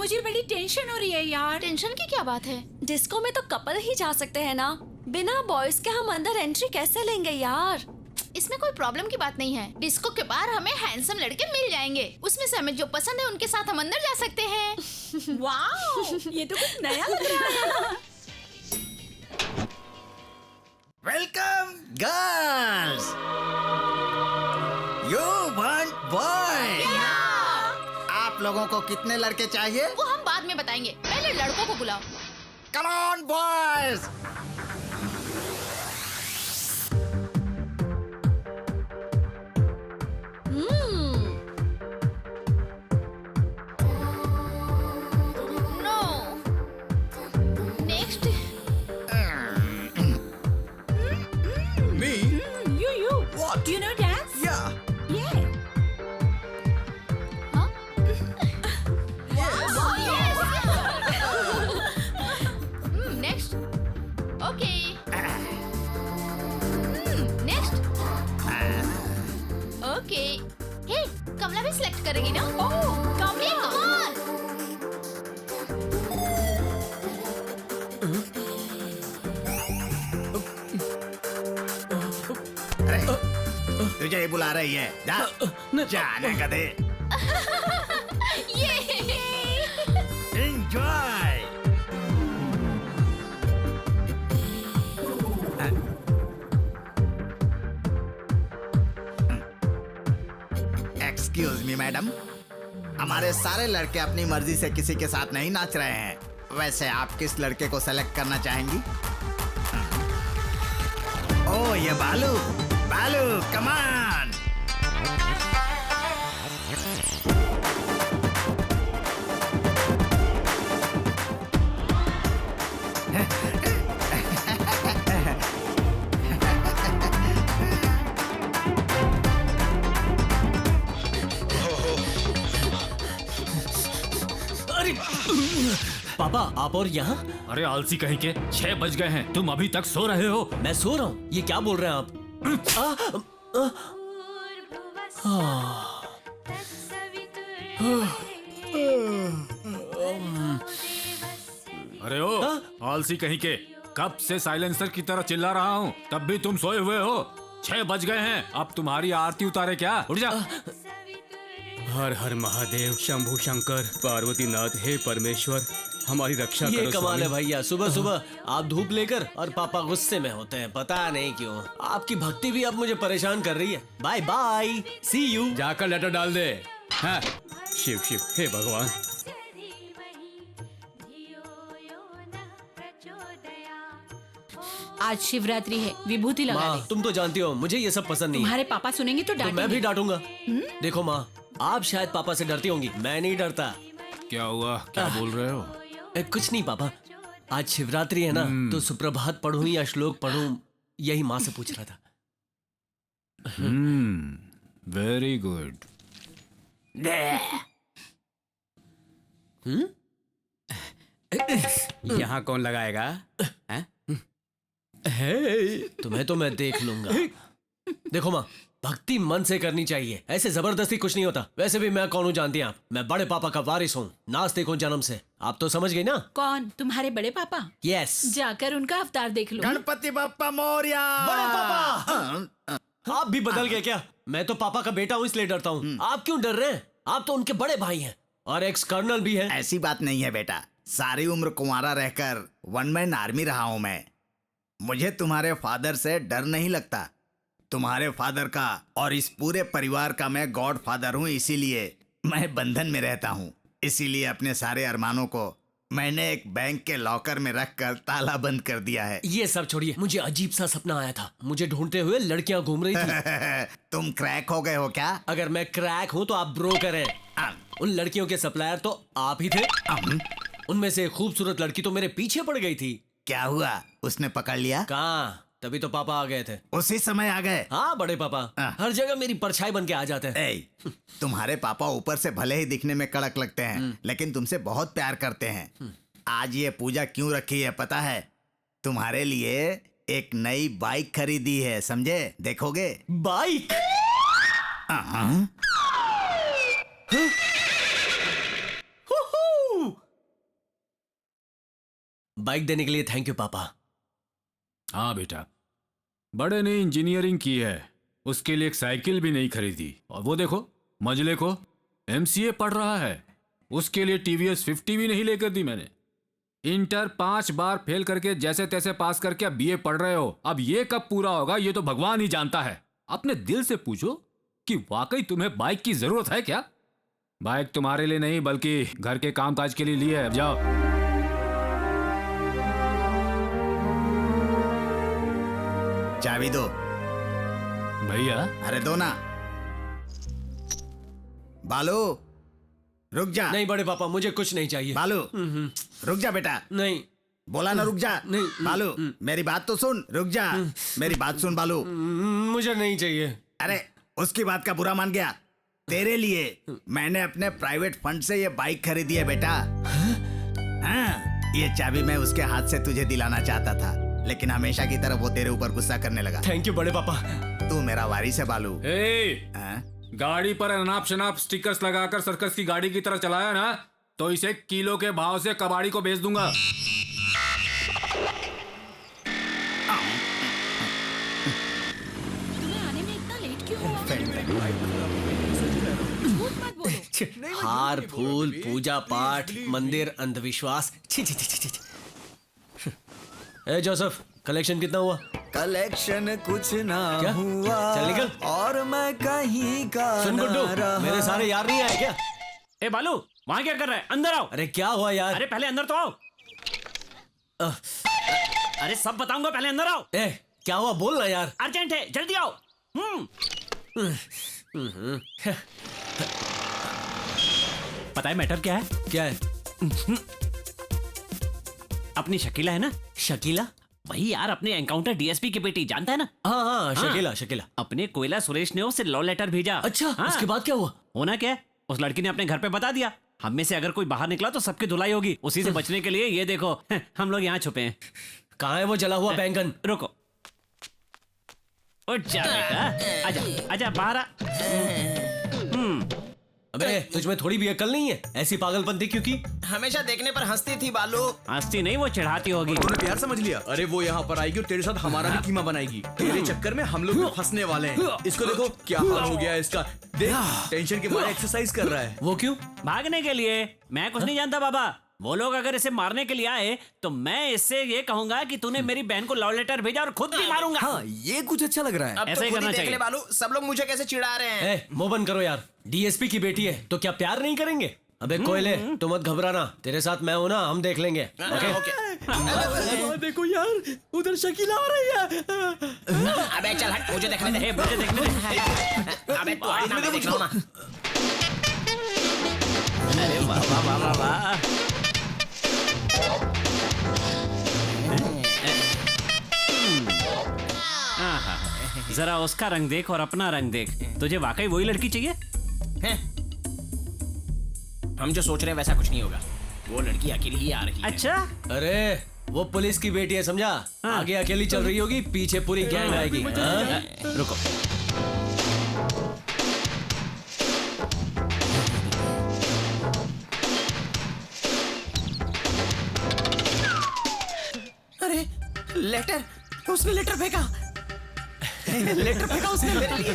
मुझे बड़ी टेंशन हो रही है यार। टेंशन की क्या बात है? डिस्को में तो कपल ही जा सकते हैं ना, बिना बॉयज के हम अंदर एंट्री कैसे लेंगे यार? इसमें कोई प्रॉब्लम की बात नहीं है। डिस्को के बाहर हमें हैंडसम लड़के मिल जाएंगे, उसमें से हमें जो पसंद है उनके साथ हम अंदर जा सकते हैं। वाओ, ये तो कुछ नया लग रहा है। Welcome girls, you want boy. आप लोगों को कितने लड़के चाहिए? वो हम बाद में बताएंगे, पहले लड़कों को बुलाओ। Come on boys. No next. Me? You. What? Do you know dance? Yeah. Yeah. Next. Okay. Next. Okay. Hey, Kamala भी सिलेक्ट करेगी ना? Oh, Kamala, come on. तुझे ही बुला रही है, जा जाने का दे। ये एंजॉय। एक्सक्यूज मी मैडम, हमारे सारे लड़के अपनी मर्जी से किसी के साथ नहीं नाच रहे हैं। वैसे आप किस लड़के को सेलेक्ट करना चाहेंगी? ओह, ये बालू, बालू, कम ऑन। पापा, आप और यहाँ? अरे आलसी कहीं के, 6 बज गए हैं, तुम अभी तक सो रहे हो? मैं सो रहा हूँ? ये क्या बोल रहे हैं आप? अरे ओ आलसी कहीं के, कब से साइलेंसर की तरह चिल्ला रहा हूँ, तब भी तुम सोए हुए हो। 6 बज गए हैं, अब तुम्हारी आरती उतारे क्या? उठ जा। हर हर महादेव, शंभु शंकर, पार्वती नाथ, हे परमेश्वर हमारी रक्षा करो। ये कमाल है स्वामी। भैया, सुबह सुबह आप धूप लेकर और पापा गुस्से में होते हैं, पता नहीं क्यों। आपकी भक्ति भी अब मुझे परेशान कर रही है। Bye bye, see you. जाकर लेटर डाल दे। हाँ। शिव शिव, हे भगवान। आज शिवरात्रि है, विभूति लगा माँ, दे। तुम तो जानती हो मुझे ये सब पसंद नहीं है। तुम्हारे पापा सुनेंगे तो तो मैं भी डांटेंगे। डांटूंगा। देखो माँ, आप शायद पापा से डरती होंगी, मैं नहीं डरता। क्या हुआ, क्या बोल रहे हो? कुछ नहीं पापा, आज शिवरात्रि है ना, तो सुप्रभात पढ़ूं या श्लोक पढ़ूं, यही माँ से पूछ रहा था। Very good. यहाँ कौन लगाएगा? हैं? तुम्हें तो मैं देख लूंगा। देखो माँ, भक्ति मन से करनी चाहिए, ऐसे जबरदस्ती कुछ नहीं होता। वैसे भी मैं कौन हूँ जानती हैं आप? मैं बड़े पापा का वारिस हूँ, नास्तिक हूँ जन्म से। आप तो समझ गई ना? कौन? तुम्हारे बड़े पापा? यस। जाकर उनका अवतार देख लो। गणपति बप्पा मोरया। बड़े पापा, आप भी बदल गए क्या? मैं तो पापा का बेटा हूँ इसलिए डरता हूँ। आप क्यों डर रहे हैं? आप तो उनके बड़े भाई हैं और एक्स कर्नल भी हैं। ऐसी बात नहीं है बेटा, सारी उम्र कुंवारा रहकर वन मैन आर्मी रहा हूं मैं। मुझे तुम्हारे फादर से डर नहीं लगता। तुम्हारे फादर का और इस पूरे परिवार का मैं गॉड फादर हूँ, इसीलिए मैं बंधन में रहता हूँ। इसीलिए अपने सारे अरमानों को मैंने एक बैंक के लॉकर में रखकर ताला बंद कर दिया है। ये सब छोड़िए, मुझे अजीब सा सपना आया था। मुझे ढूंढते हुए लड़कियां घूम रही थी। तुम क्रैक हो गए हो क्या? अगर मैं क्रैक हूँ तो आप ब्रोकर हैं। उन लड़कियों के सप्लायर तो आप ही थे। उनमें से खूबसूरत लड़की तो मेरे पीछे पड़ गई थी। क्या हुआ, उसने पकड़ लिया? कहाँ, तभी तो पापा आ गए थे। उसी समय आ गए? हाँ बड़े पापा, हर जगह मेरी परछाई बन के आ जाते हैं। ए, तुम्हारे पापा ऊपर से भले ही दिखने में कड़क लगते हैं, लेकिन तुमसे बहुत प्यार करते हैं। आज ये पूजा क्यों रखी है पता है? तुम्हारे लिए एक नई बाइक खरीदी है, समझे? देखोगे? बाइक? बाइक देने के लिए थैंक यू पापा। हाँ बेटा, बड़े ने इंजीनियरिंग की है, उसके लिए एक साइकिल भी नहीं खरीदी। और वो देखो मजले को MCA पढ़ रहा है, उसके लिए TVS 50 भी नहीं लेकर दी मैंने। इंटर 5 बार फेल करके जैसे तैसे पास करके अब BA पढ़ रहे हो। अब ये कब पूरा होगा ये तो भगवान ही जानता है। अपने दिल से पूछो कि वाकई तुम्हें बाइक की जरूरत है क्या? बाइक तुम्हारे लिए नहीं बल्कि घर के कामकाज के लिए ली है। अब जाओ। चाबी दो भैया अरे दो ना। बालू रुक जा। नहीं बड़े पापा, मुझे कुछ नहीं चाहिए। बालू रुक जा बेटा। नहीं बोला ना रुक जा। नहीं। बालू मेरी बात तो सुन। रुक जा, मेरी बात सुन बालू। मुझे नहीं चाहिए। अरे उसकी बात का बुरा मान गया। तेरे लिए मैंने अपने प्राइवेट फंड से ये बाइक खरीदी है बेटा। हाँ, ये चाबी मैं उसके हाथ से तुझे दिलाना चाहता था, लेकिन हमेशा की तरह वो तेरे ऊपर गुस्सा करने लगा। थैंक यू बड़े पापा। तू मेरा वारिस है बालू। ए, गाड़ी पर अनाप शनाप स्टिकर्स लगाकर सर्कस की गाड़ी की तरह चलाया ना तो इसे किलो के भाव से कबाड़ी को बेच दूंगा। तुम्हें आने में इतना लेट क्यों हुआ? झूठ मत बोलो। हार फूल पूजा पाठ मंदिर अंधविश्वास। छी छी छी छी छी। ए जोसेफ, कलेक्शन कितना हुआ? कलेक्शन कुछ ना क्या? हुआ। चल निकल। और मैं कहीं का सुन ना गुड्डू, रहा। मेरे सारे यार नहीं आए क्या? ए बालू, वहां क्या कर रहा है? अंदर आओ। अरे क्या हुआ यार? अरे पहले अंदर तो आओ। अरे सब बताऊंगा, पहले अंदर आओ। ए क्या हुआ बोल ना यार। अर्जेंट है, जल्दी आओ। पता है मैटर क्या है? क्या है? अपनी शकीला है ना, शकीला? वही यार, अपने एनकाउंटर DSP की बेटी, जानता है ना? हाँ हाँ शकीला शकीला। अपने कोयला सुरेश ने उसे लव लेटर भेजा। अच्छा हाँ। उसके बाद क्या हुआ? होना क्या है, उस लड़की ने अपने घर पे बता दिया। हम में से अगर कोई बाहर निकला तो सबकी धुलाई होगी। उसी से बचने के लिए ये देखो हम लोग यहाँ छुपे हैं। कहाँ है वो जला हुआ बैंगन? रुको, उठ जा बेटा, आजा आजा बाहर आ। अबे तुझ में थोड़ी भी अकल नहीं है? ऐसी पागलपंती क्यों की? हमेशा देखने पर हंसती थी बालू। हंसती नहीं, वो चिढ़ाती होगी। तूने प्यार समझ लिया। अरे वो यहाँ पर आएगी और तेरे साथ हमारा भी कीमा बनाएगी। तेरे चक्कर में हम लोग भी फंसने वाले हैं। इसको देखो क्या हाल हो गया है इसका। देख टेंशन के मारे एक्सरसाइज कर रहा है। वो क्यों? भागने के लिए। मैं कुछ नहीं जानता बाबा। वो लोग अगर इसे मारने के लिए आए तो मैं इससे ये कहूंगा कि तूने मेरी बहन को लव लेटर भेजा और खुद भी मारूंगा। हाँ ये कुछ अच्छा लग रहा है। अब ऐसा तो ही खुद करना ही देख चाहिए। ले बालू, सब लोग मुझे कैसे चिढ़ा रहे हैं। ए मुंह बंद करो यार। DSP की बेटी है तो क्या प्यार नहीं करेंगे? अबे कोयले तू मत घबराना, तेरे साथ मैं हूं ना, हम देख लेंगे। ओके? देखो यार उधर शकीला आ रही है। अबे चल हट, मुझे देखने दे। मुझे देखने दे। अबे तू हट ना, मैं देख लूं ना। अरे वाह वाह वाह वाह वाह। जरा उसका रंग देख और अपना रंग देख। तुझे वाकई वही लड़की चाहिए? हम जो सोच रहे हैं वैसा कुछ नहीं होगा। वो लड़की अकेली ही आ रही है। अच्छा, अरे वो पुलिस की बेटी है समझा। आगे अकेली चल रही होगी, पीछे पूरी गैंग आएगी। हाँ? रुको। अरे लेटर, उसने लेटर फेंका। लेटर फेंका उसने मेरे लिए।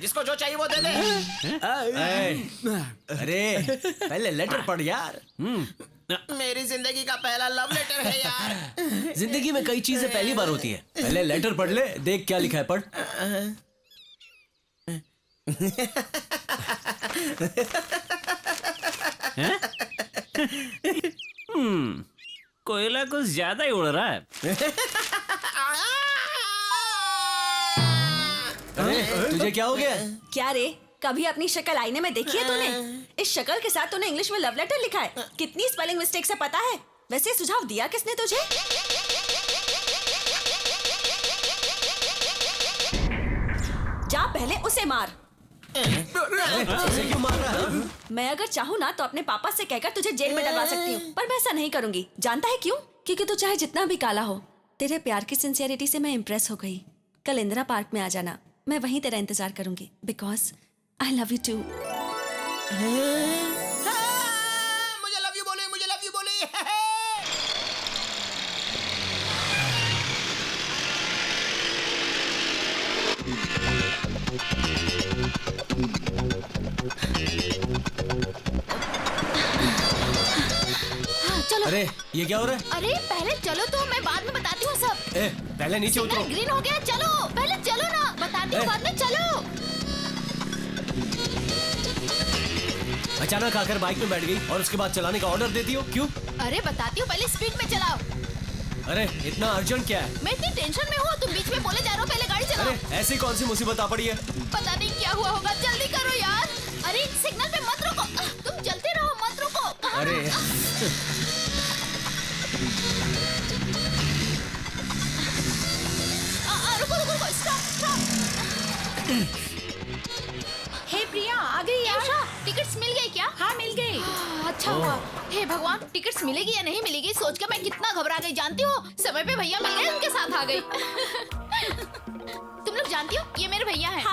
जिसको जो चाहिए वो दे दे। अरे पहले लेटर पढ़ यार। मेरी जिंदगी का पहला लव लेटर है यार। जिंदगी में कई चीजें पहली बार होती है। पहले लेटर पढ़ ले, देख क्या लिखा है, पढ़। कोयला कुछ ज्यादा ही उड़ रहा है। अरे तुझे क्या हो गया? क्या रे, कभी अपनी शक्ल आईने में देखी है तूने? इस शक्ल के साथ तूने इंग्लिश में लव लेटर लिखा है। कितनी स्पेलिंग मिस्टेक्स है पता है? वैसे सुझाव दिया किसने तुझे? जा पहले उसे मार। उसे क्यों मार रहा है? मैं अगर चाहूँ ना तो अपने पापा से कहकर तुझे जेल में डलवा सकती हूँ, पर मैं ऐसा नहीं करूंगी। जानता है क्यों? क्योंकि तू चाहे जितना भी काला हो, तेरे प्यार की सिंसियरिटी से मैं इम्प्रेस हो गई। कल इंदिरा पार्क में आ जाना, मैं वहीं तेरा इंतजार करूंगी, because I love you too. मुझे लव यू बोले, मुझे लव यू बोले। चलो। अरे ये क्या हो रहा है? अरे पहले चलो तो, मैं बाद में बताती हूँ सब। ए, पहले नीचे उतरो। सिग्नल ग्रीन हो गया, चलो पहले चलो ना, बताती हूँ बाद में, चलो। अचानक आकर बाइक में बैठ गई और उसके बाद चलाने का ऑर्डर देती हो, क्यों? अरे बताती हूँ, पहले स्पीड में चलाओ। अरे इतना अर्जेंट क्या है? मैं इतनी टेंशन में हूँ, तुम बीच में बोले जा रहे हो, पहले गाड़ी चलाओ। अरे ऐसी कौन सी मुसीबत आ पड़ी है? पता नहीं क्या हुआ होगा, जल्दी करो यार। अरे सिग्नल पे मत रुको, तुम चलते रहो, मत रुको। अरे रुको रुको रुको, स्टॉप। हे प्रिया, आ गई यार। टिकट्स मिल गई क्या? हाँ मिल गई। अच्छा हुआ। हे भगवान, टिकट्स मिलेगी या नहीं मिलेगी सोच के मैं कितना घबरा गई, जानती हो? समय पे भैया मिल गए, उनके साथ आ गई। तुम लोग जानती हो, ये मेरे भैया हैं।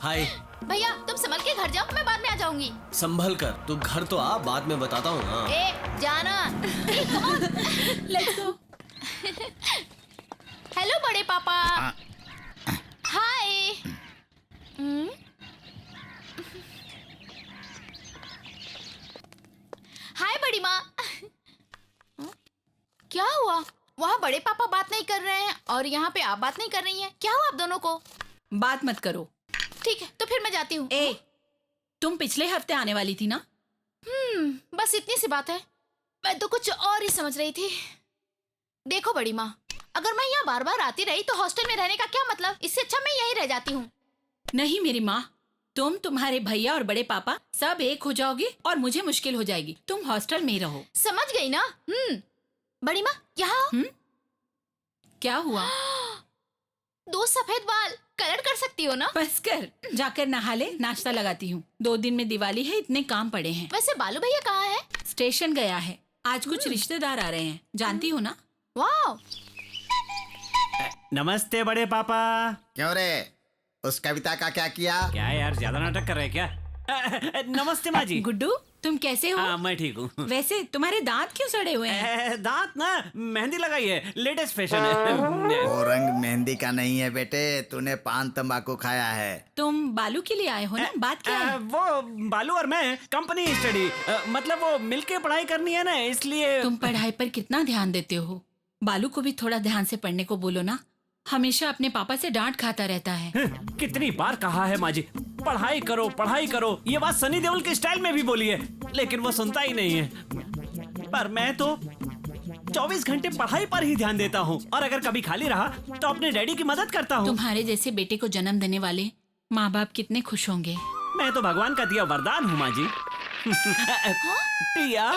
हाय। भैया तुम संभल के घर जाओ, मैं बाद में आ जाऊंगी। संभल कर, तू घर तो आ, बाद में बताता हूँ। हाँ। ए जाना। Let's go. हेलो बड़े पापा। हाय। हाय बड़ी माँ। क्या हुआ? वहाँ बड़े पापा बात नहीं कर रहे हैं और यहाँ पे आप बात नहीं कर रही हैं, क्या हुआ आप दोनों को? बात मत करो। ठीक है तो फिर मैं जाती हूँ। ए, तुम पिछले हफ्ते आने वाली थी ना? बस इतनी सी बात है, मैं तो कुछ और ही समझ रही थी। देखो बड़ी माँ, अगर मैं यहाँ बार बार आती रही तो हॉस्टल में रहने का क्या मतलब? इससे अच्छा मैं यहीं रह जाती हूँ। नहीं मेरी माँ, तुम, तुम्हारे भैया और बड़े पापा सब एक हो जाओगे और मुझे मुश्किल हो जाएगी। तुम हॉस्टल में ही रहो। समझ गई ना? बड़ी माँ यहाँ आओ। क्या हुआ? 2 सफेद बाल कलर कर सकती हो ना? बस कर, जाकर नहा ले, नाश्ता लगाती हूँ। 2 दिन में दिवाली है, इतने काम पड़े हैं। वैसे बालू भैया कहाँ है? स्टेशन गया है, आज कुछ रिश्तेदार आ रहे हैं, जानती हो ना? वाह। नमस्ते बड़े पापा। क्यों रे, उस कविता का क्या किया? क्या यार, ज्यादा नाटक कर रहे हैं क्या? नमस्ते माँ जी। गुड्डू तुम कैसे हो? हाँ मैं ठीक हूँ। वैसे तुम्हारे दांत क्यों सड़े हुए हैं? दांत ना, मेहंदी लगाई है, लेटेस्ट फैशन है। वो रंग मेहंदी का नहीं है बेटे, तूने पान तंबाकू खाया है। तुम बालू के लिए आए हो ना? बात क्या है? वो बालू और मैं कंपनी स्टडी, मतलब वो मिलके पढ़ाई करनी है ना, इसलिए। तुम पढ़ाई पर कितना ध्यान देते हो? बालू को भी थोड़ा ध्यान से पढ़ने को बोलो ना, हमेशा अपने पापा से डांट खाता रहता है। कितनी बार कहा है माँ जी, पढ़ाई करो पढ़ाई करो, ये बात सनी देओल के स्टाइल में भी बोली है, लेकिन वो सुनता ही नहीं है। पर मैं तो 24 घंटे पढ़ाई पर ही ध्यान देता हूँ, और अगर कभी खाली रहा तो अपने डैडी की मदद करता हूँ। तुम्हारे जैसे बेटे को जन्म देने वाले माँ बाप कितने खुश होंगे। मैं तो भगवान का दिया वरदान हूँ माँ जी। प्रिया,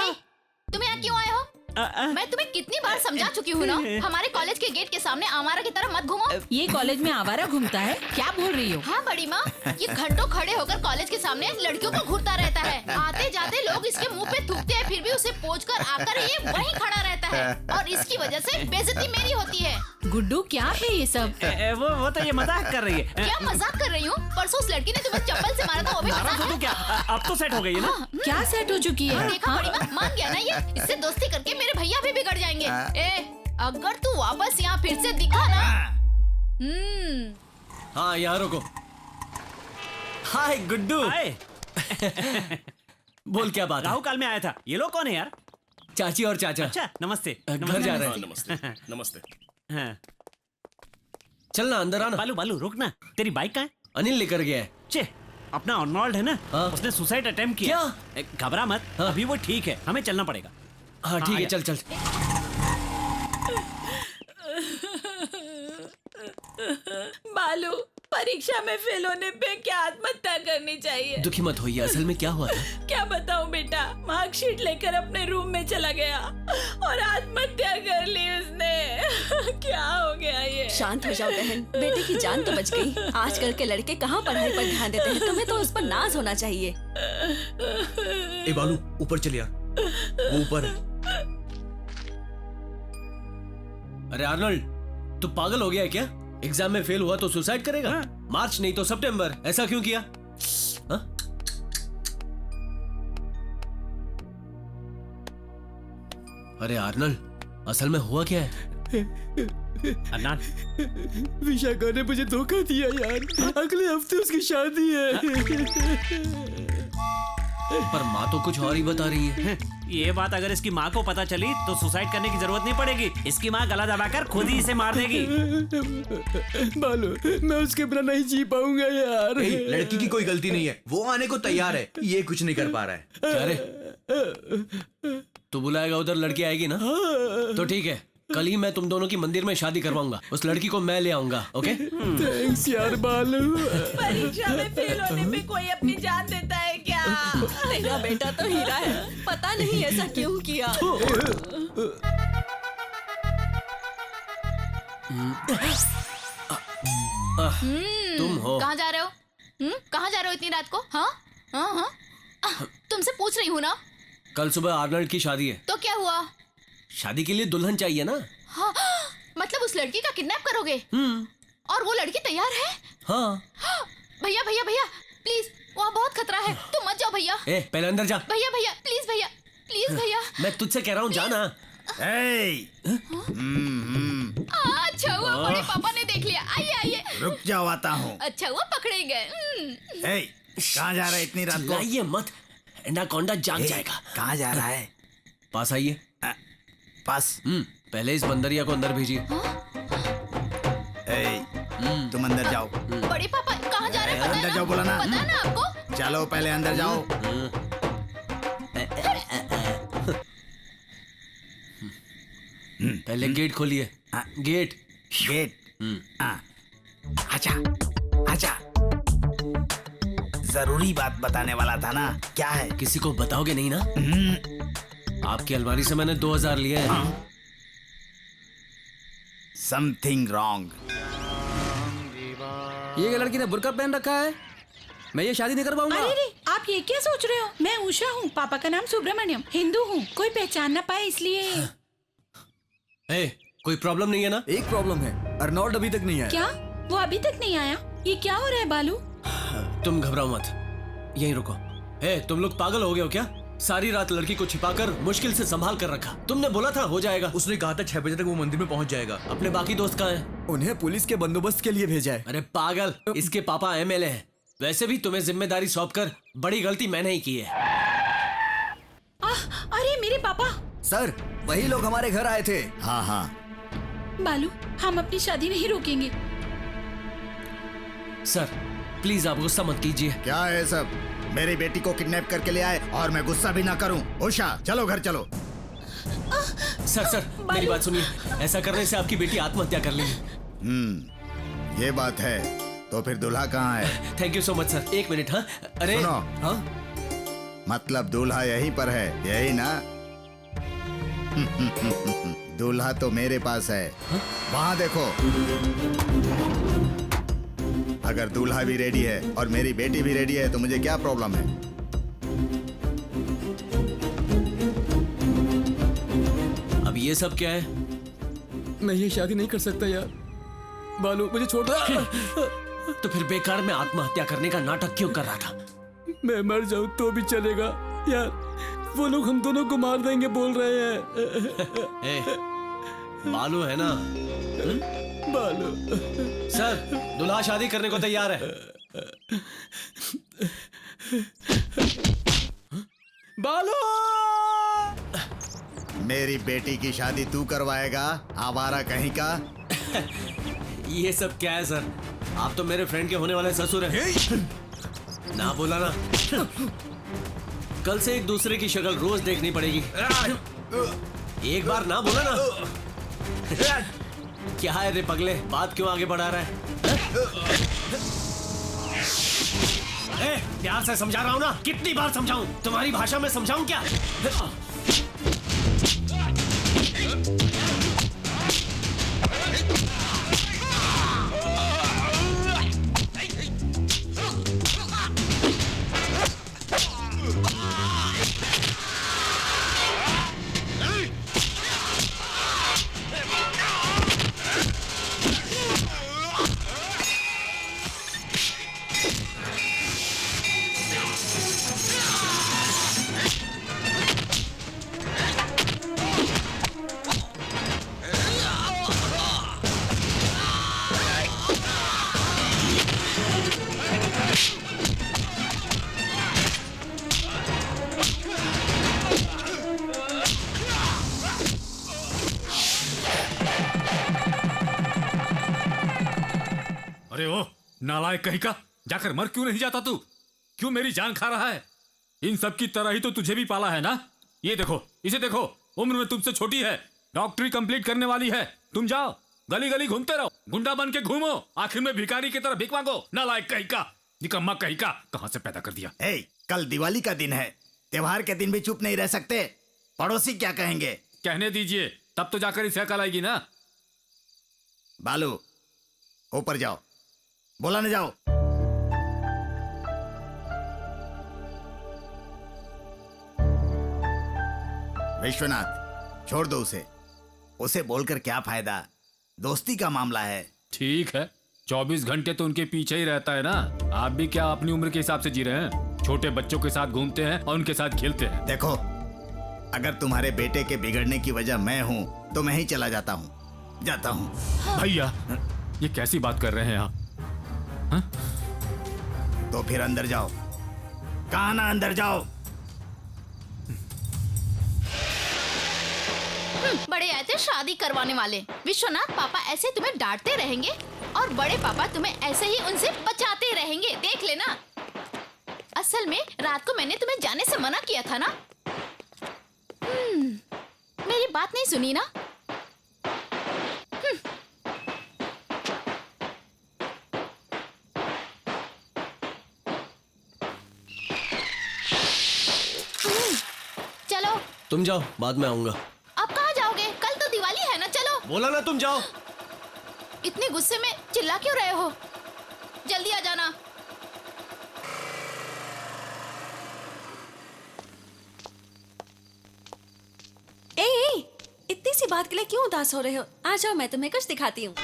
तुम यहाँ क्यों आए हो? मैं तुम्हें कितनी बार समझा चुकी हूँ ना, हमारे कॉलेज के गेट के सामने आवारा की तरह मत घूमो। ये कॉलेज में आवारा घूमता है? क्या बोल रही हो? हाँ बड़ी माँ, ये घंटों खड़े होकर कॉलेज के सामने लड़कियों को घूरता रहता है। आते जाते लोग इसके मुंह पे थूकते हैं, फिर भी उसे पोंछ कर आकर ये वहीं खड़ा रहता है, और इसकी वजह से बेइज्जती मेरी होती है। गुड्डू क्या है ये सब? वो तो ये मजाक कर रही है। क्या मजाक कर रही हूँ? परसों उस लड़की ने तुम्हें चप्पल से मारा था, वो भी मजाक है? तो क्या अब तो सेट हो गई है ना? क्या सेट हो चुकी है? देखा बड़ी माँ, मान गया ना ये, इससे दोस्ती करके मेरे भैया भी बिगड़ जाएंगे। अगर तू वापस यहाँ फिर से दिखा ना। हाँ यहाँ रुको। हाय गुड्डू। हाय। बोल क्या बात है? राहु काल में आया था। ये लोग कौन है यार? चाची और चाचा। अच्छा नमस्ते। घर जा रहे हैं। नमस्ते नमस्ते। हाँ। चलना अंदर आना। बालू बालू रुक ना, तेरी बाइक कहाँ है? अनिल लेकर गया है। चे, अपना अर्नोल्ड है ना? हाँ। उसने सुसाइड अटेम्प्ट किया। क्या? घबरा मत, हाँ। अभी वो ठीक है, हमें चलना पड़ेगा। हाँ ठीक है, चल चल। बालू, परीक्षा में फेल होने पे क्या आत्महत्या करनी चाहिए? दुखी मत होइए, असल में क्या हुआ था? क्या बताऊं बेटा, मार्कशीट लेकर अपने रूम में चला गया और आत्महत्या कर ली उसने। क्या हो गया ये? शांत हो जाओ बहन, बेटे की जान तो बच गई। आजकल के लड़के कहाँ पढ़ाई पर ध्यान देते हैं, तुम्हें तो उस पर नाज होना चाहिए। ए बालू ऊपर चल यार, वो ऊपर है। अरे आर्नल्ड, तू पागल हो गया है क्या? एग्जाम में फेल हुआ तो सुसाइड करेगा? मार्च नहीं तो सितंबर, ऐसा क्यों किया? हाँ? अरे आर्नल्ड, असल में हुआ क्या है? अदनान, विशाखा ने मुझे धोखा दिया यार। अगले हफ्ते उसकी शादी है। पर माँ तो कुछ और ही बता रही है। ये बात अगर इसकी माँ को पता चली तो सुसाइड करने की जरूरत नहीं पड़ेगी। इसकी माँ गला दबाकर खुद ही इसे मार देगी। बालू, मैं उसके बिना नहीं जी पाऊंगा यार। लड़की की कोई गलती नहीं है, वो आने को तैयार है, ये कुछ नहीं कर पा रहा है। क्या रे? तू बुलाएगा उधर, लड़की आएगी ना? तो ठीक है, कल ही मैं तुम दोनों की मंदिर में शादी करवाऊंगा। उस लड़की को मैं ले आऊंगा। ओके? थैंक्स यार बालू। परीक्षा में फेल होने पे कोई अपनी जान देता है क्या? तेरा बेटा तो हीरा है, पता नहीं ऐसा क्यों किया। तुम हो? कहाँ जा रहे हो? कहाँ जा रहे हो इतनी रात को? हाँ हाँ हाँ, तुमसे पूछ रही हूँ ना। कल सुबह आर्नल्ड की शादी है। तो क्या हुआ? शादी के लिए दुल्हन चाहिए ना? हाँ, मतलब उस लड़की का किडनैप करोगे? और वो लड़की तैयार है? हाँ। भैया भैया भैया प्लीज, वहाँ बहुत खतरा है, तुम मत जाओ भैया। पहले अंदर जा। भैया भैया प्लीज, भैया प्लीज भैया। मैं तुझसे कह रहा हूँ, जाना। अच्छा हुआ बड़े पापा ने देख लिया। आइए आइए। रुक जाओ, आता हूँ। अच्छा हुआ पकड़े गए। कहाँ जा रहा है इतनी रात को? चिल्लाइए मत, एनाकोंडा जाग जाएगा। कहाँ जा रहा है? पास आइए। पास? पहले इस बंदरिया को अंदर भेजिए। तुम अंदर जाओ। बड़े पापा कहाँ जा रहे हैं? अंदर जाओ बोला ना। पता ना आपको? चलो पहले अंदर जाओ। पहले गेट खोलिए। गेट। आजा आजा, जरूरी बात बताने वाला था ना। क्या है? किसी को बताओगे नहीं ना? आपकी अलमारी से मैंने 2000 लिए हैं। Something wrong. ये लड़की ने बुर्का पहन रखा है, मैं ये शादी नहीं कर पाऊंगा। अरे आप ये क्या सोच रहे हो? मैं उषा हूँ, पापा का नाम सुब्रमण्यम, हिंदू हूँ, कोई पहचान ना पाए इसलिए। कोई प्रॉब्लम नहीं है ना? एक प्रॉब्लम है, अर्नोल्ड अभी तक नहीं आया। क्या? वो अभी तक नहीं आया? ये क्या हो रहा है बालू? तुम घबराओ मत, यहीं रुको। तुम लोग पागल हो गए हो क्या? सारी रात लड़की को छिपाकर मुश्किल से संभाल कर रखा। तुमने बोला था हो जाएगा। उसने कहा था 6 बजे तक वो मंदिर में पहुंच जाएगा। अपने बाकी दोस्त कहाँ हैं? उन्हें पुलिस के बंदोबस्त के लिए भेजा है। अरे पागल, इसके पापा MLA हैं। वैसे भी तुम्हें जिम्मेदारी सौंपकर बड़ी गलती मैंने ही की है। अरे मेरे पापा। सर, वही लोग हमारे घर आए थे। हाँ हाँ। बालू, हम अपनी शादी नहीं रोकेंगे। सर प्लीज आप गुस्सा मत कीजिए। क्या है सब? मेरी बेटी को किडनैप करके ले आए और मैं गुस्सा भी ना करूं। उषा चलो घर चलो। सर मेरी बात सुनिए, ऐसा करने से आपकी बेटी आत्महत्या कर लेगी। ये बात है तो फिर दूल्हा कहाँ है? Thank you so much sir. एक मिनट। हाँ अरे सुनो। हाँ, मतलब दूल्हा यहीं पर है, यही ना? दूल्हा तो मेरे पास है। वहाँ देखो। अगर दूल्हा भी रेडी है और मेरी बेटी भी रेडी है तो मुझे क्या प्रॉब्लम है? अब ये सब क्या है? मैं ये शादी नहीं कर सकता यार। बालू मुझे छोड़ दो। तो फिर बेकार में आत्महत्या करने का नाटक क्यों कर रहा था? मैं मर जाऊं तो भी चलेगा यार, वो लोग हम दोनों को मार देंगे बोल रहे हैं। बालू है ना? बालू। सर दूल्हा शादी करने को तैयार है। बालू। मेरी बेटी की शादी तू करवाएगा, आवारा कहीं का? ये सब क्या है सर? आप तो मेरे फ्रेंड के होने वाले ससुर हैं। ना बोला ना। कल से एक दूसरे की शक्ल रोज देखनी पड़ेगी। एक बार ना बोला ना। क्या है रे पगले, बात क्यों आगे बढ़ा रहा है? प्यार से समझा रहा हूं ना, कितनी बार समझाऊं? तुम्हारी भाषा में समझाऊं क्या? नालायक कहीं का, जाकर मर क्यों नहीं जाता तू? क्यों मेरी जान खा रहा है? इन सब की तरह ही तो तुझे भी पाला है ना। ये देखो, इसे देखो, उम्र में तुमसे छोटी है, डॉक्टरी कंप्लीट करने वाली है। तुम जाओ गली गली घूमते रहो, गुंडा बन के घूमो, आखिर में भिखारी की तरह भीख मांगो। नालायक कहीं का, निकम्मा कहीं का, कहां से पैदा कर दिया। ए, कल दिवाली का दिन है, त्योहार के दिन भी चुप नहीं रह सकते। पड़ोसी क्या कहेंगे? कहने दीजिए, तब तो जाकर इसे अकल आएगी ना। बालू, ऊपर जाओ, बोला न जाओ। विश्वनाथ, छोड़ दो उसे। उसे बोलकर क्या फायदा, दोस्ती का मामला है। ठीक है, 24 घंटे तो उनके पीछे ही रहता है ना। आप भी क्या अपनी उम्र के हिसाब से जी रहे हैं? छोटे बच्चों के साथ घूमते हैं और उनके साथ खेलते हैं। देखो, अगर तुम्हारे बेटे के बिगड़ने की वजह मैं हूँ तो मैं ही चला जाता हूँ, जाता हूँ। भैया, ये कैसी बात कर रहे हैं आप? हा? तो फिर अंदर जाओ। कहा ना अंदर जाओ। बड़े आए थे शादी करवाने वाले। विश्वनाथ, पापा ऐसे तुम्हें डांटते रहेंगे और बड़े पापा तुम्हें ऐसे ही उनसे बचाते रहेंगे, देख लेना। असल में रात को मैंने तुम्हें जाने से मना किया था ना। मेरी बात नहीं सुनी ना। चलो। तुम जाओ, बाद में आऊंगा। अब कहाँ जाओगे? कल तो दिवाली है ना, चलो। बोला ना तुम जाओ। इतने गुस्से में चिल्ला क्यों रहे हो? जल्दी आ जाना। ए, इतनी सी बात के लिए क्यों उदास हो रहे हो? आ जाओ, मैं तुम्हें कुछ दिखाती हूँ।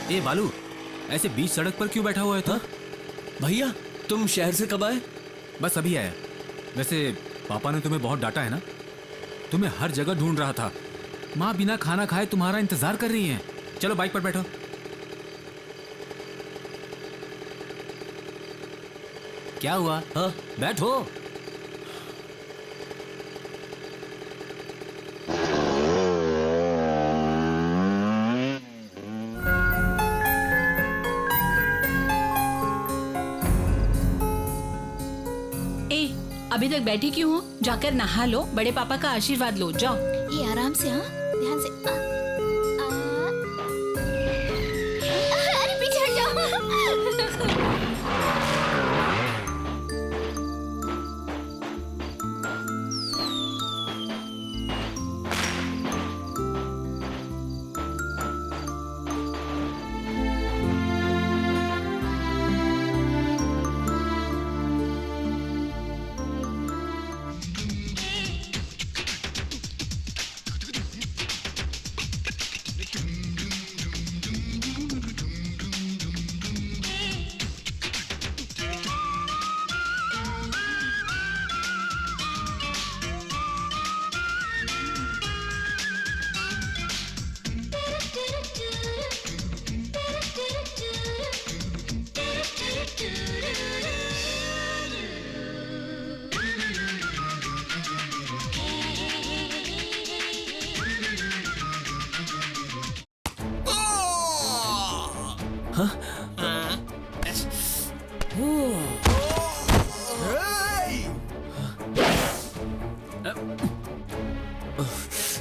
ए बालू, ऐसे बीच सड़क पर क्यों बैठा हुआ है तू? भैया, तुम शहर से कब आए? बस अभी आया। वैसे पापा ने तुम्हें बहुत डांटा है ना? तुम्हें हर जगह ढूंढ रहा था। माँ बिना खाना खाए तुम्हारा इंतजार कर रही है। चलो बाइक पर बैठो। क्या हुआ? हाँ, बैठो। अभी तक बैठी क्यों हो? जाकर नहा लो, बड़े पापा का आशीर्वाद लो, जाओ। ये आराम से, हाँ, ध्यान से। अरे पीछे हट जाओ।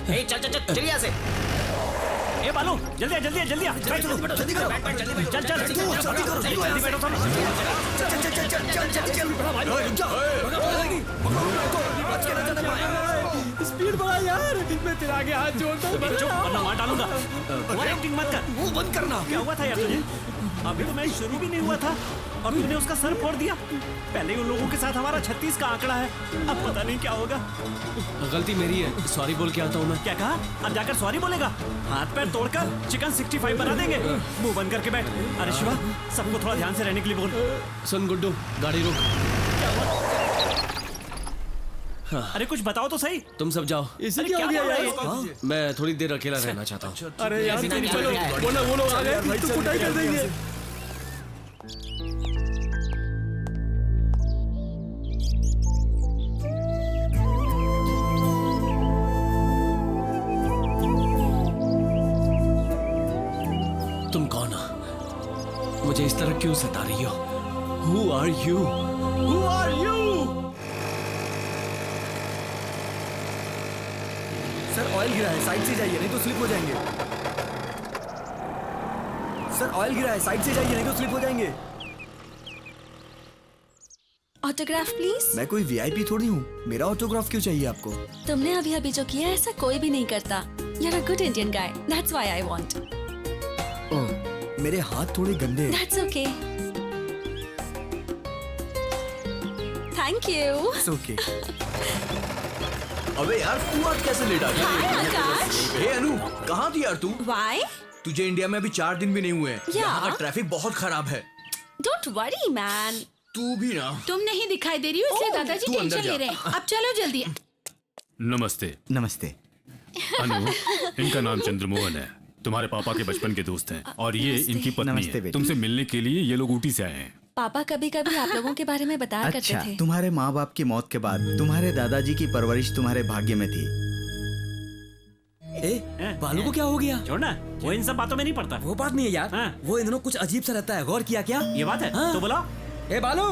चल चल चल चलिए यहाँ से। ए बालू जल्दी आ, जल्दी आ, जल्दी आ। बैठ, जल्दी करो। चल चल जल्दी करो, जल्दी जल्दी बैठो सब। स्पीड बढ़ा यार, मैं तेरे आगे हाथ जोड़ता हूँ। चुप, वरना मार डालूंगा। ओवर एक्टिंग मत कर। मुंह बंद करना। क्या हुआ था यार तुझे? अभी तो मैच शुरू भी नहीं हुआ था और तूने उसका सर फोड़ दिया। पहले ही उन लोगों के साथ हमारा 36 का आंकड़ा है, अब पता नहीं क्या होगा। गलती मेरी है, सॉरी बोल के आता हूँ मैं। क्या कहा? अब जाकर सॉरी बोलेगा? हाथ पैर तोड़कर चिकन 65 बना देंगे। मुंह बंद करके बैठ। अरे शिवा, सबको थोड़ा ध्यान से रहने के लिए बोल। सुन गुड्डू, गाड़ी रोक। अरे कुछ बताओ तो सही। तुम सब जाओ। इसे अरे क्या हो गया बोल रहा है यार? ये? मैं थोड़ी देर अकेला रहना चाहता हूँ। अरे यार चलो, वो लोग आ गए तो कुटाई कर देंगे। तुम कौन हो? मुझे इस तरह क्यों सता रही हो? Who are you? Who are you? Sir oil गिरा है, साइड से जाइए नहीं तो स्लिप हो जाएंगे। सर ऑयल गिरा है, साइड से जाइए नहीं तो स्लिप हो जाएंगे। Autograph please. मैं कोई वीआईपी थोड़ी हूँ, मेरा ऑटोग्राफ क्यों चाहिए आपको? तुमने अभी अभी जो किया ऐसा कोई भी नहीं करता। You're a good Indian guy. That's why I want. ओह, मेरे हाथ थोड़े गंदे हैं। That's okay. Thank you. It's okay. अबे यार तू आज कैसे लेट आ Hi, गया? Akash. हे अनु, कहाँ थी यार तू? Why? तुझे इंडिया में अभी 4 दिन भी नहीं हुए हैं। Yeah. यहाँ का ट्रैफिक बहुत खराब है। Don't worry, man. तू भी ना। तुम नहीं दिखाई दे रही हो इसलिए दादाजी तू अंदर टेंशन जा। ले रहे हैं। अब चलो जल्दी। नमस्ते। नमस्ते। अनु, इनका नाम चंद्रमोहन है, तुम्हारे पापा के बचपन के दोस्त हैं और ये नमस्ते। इनकी पत्नी नमस्ते है। बेटी। तुमसे मिलने के लिए ये लोग ऊटी से आए हैं। पापा कभी कभी आप लोगों के बारे में बताया अच्छा, करते थे। तुम्हारे माँ बाप की मौत के बाद तुम्हारे दादाजी की परवरिश तुम्हारे भाग्य में थी। बालू को क्या हो गया? छोड़ना, वो इन सब बातों में नहीं पड़ता। वो बात नहीं है यार, हाँ। वो इन दोनों कुछ अजीब सा रहता है, गौर किया क्या? ये बात है हाँ। तो बोलो। ए बालू,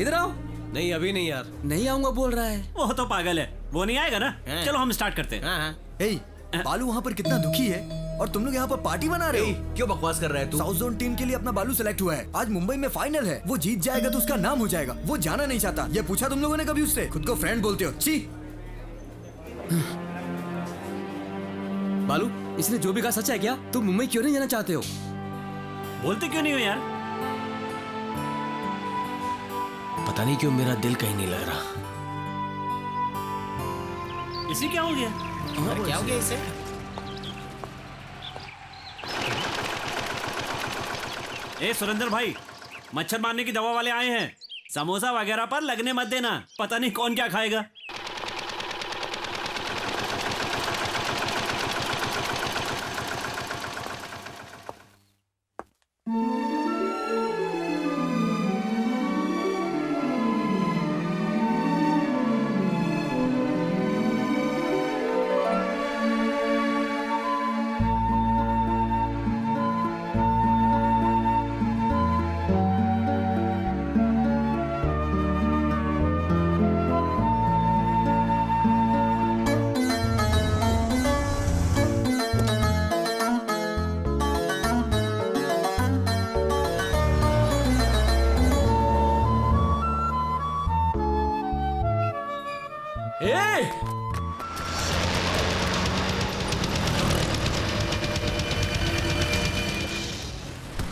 इधर आओ। नहीं अभी नहीं यार। नहीं आऊंगा बोल रहा है। वो तो पागल है, वो नहीं आएगा ना। चलो हम स्टार्ट करते हैं। हे, बालू वहाँ पर कितना दुखी है और तुम लोग यहाँ पर पार्टी बना रहे हो। क्यों बकवास कर रहा है तू? साउथ जोन टीम के लिए अपना बालू सिलेक्ट हुआ है। आज मुंबई में फाइनल है, वो जीत जाएगा तो उसका नाम हो जाएगा। वो जाना नहीं चाहता। ये पूछा तुम लोगों ने कभी उससे? खुद को फ्रेंड बोलते हो। छी। बालू, इसने जो भी कहा सच है क्या? तुम मुंबई क्यों नहीं जाना चाहते हो? बोलते क्यों नहीं हो यार? पता नहीं क्यों मेरा दिल कहीं नहीं लग रहा। इसी क्या हो गया? क्या हो गया इसे? ए सुरेंद्र भाई, मच्छर मारने की दवा वाले आए हैं। समोसा वगैरह पर लगने मत देना, पता नहीं कौन क्या खाएगा।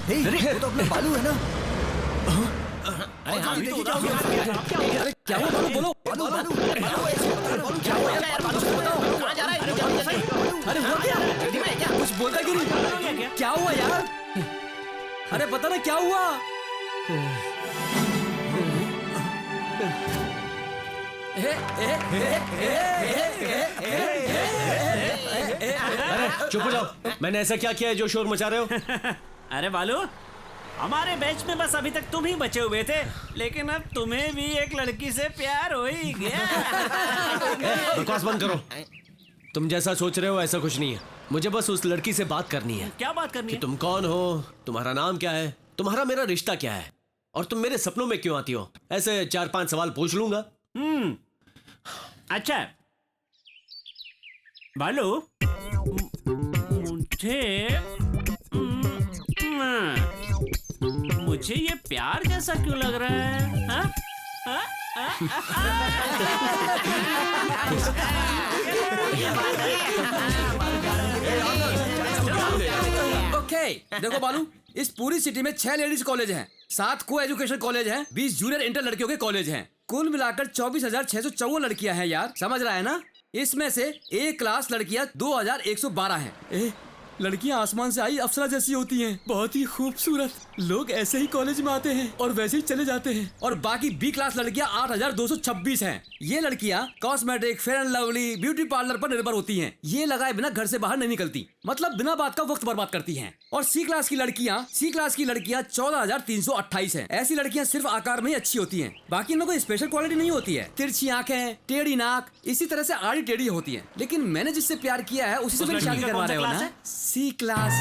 हे, वो तो अपना बालू है ना। अरे हाँ देखिए क्या हो गया। अरे क्या हुआ बालू, बोलो। बालू बालू क्या हुआ यार? बालू को बताओ। कहाँ जा रहा है? अरे हुआ क्या? कुछ बोलता क्यों नहीं? क्या हुआ यार? अरे पता ना क्या हुआ? अरे चुप हो जाओ। मैंने ऐसा क्या किया है जो शोर मचा रहे हो? अरे बालू, हमारे बैच में बस अभी तक तुम ही बचे हुए थे, लेकिन अब तुम्हें भी एक लड़की से प्यार हो ही गया। बकवास बंद करो। तुम जैसा सोच रहे हो ऐसा कुछ नहीं है। मुझे बस उस लड़की से बात करनी है। क्या बात करनी कि है? तुम कौन हो, तुम्हारा नाम क्या है, तुम्हारा मेरा रिश्ता क्या है, और तुम मेरे सपनों में क्यों आती हो। ऐसे 4-5 सवाल पूछ लूंगा। अच्छा, बालू मुझे ये प्यार जैसा क्यों लग रहा है? हाँ? हाँ? ओके देखो बालू, इस पूरी सिटी में 6 लेडीज कॉलेज हैं, 7 को एजुकेशन कॉलेज हैं, 20 जूनियर इंटर लड़कियों के कॉलेज हैं। कुल मिलाकर 24,654 लड़कियां हैं यार, समझ रहा है ना? इसमें से एक क्लास लड़कियां 2,112 हैं। लड़कियां आसमान से आई अप्सरा जैसी होती हैं, बहुत ही खूबसूरत। लोग ऐसे ही कॉलेज में आते हैं और वैसे ही चले जाते हैं। और बाकी बी क्लास लड़कियां 8,226 हैं। ये लड़कियां cosmetic, fair and lovely, beauty parlour पर निर्भर होती हैं। ये लगाए बिना घर से बाहर नहीं निकलती, मतलब बिना बात का वक्त बर्बाद करती हैं। और सी क्लास की लड़कियां 14,328 हैं। ऐसी लड़कियां सिर्फ आकार में ही अच्छी होती हैं, बाकी इनमें कोई स्पेशल क्वालिटी नहीं होती है। तिरछी आंखें, टेढ़ी नाक, इसी तरह से आड़ी टेढ़ी होती हैं। लेकिन मैंने जिससे प्यार किया है उसी से मेरी शादी करवा रहे हो ना? सी क्लास।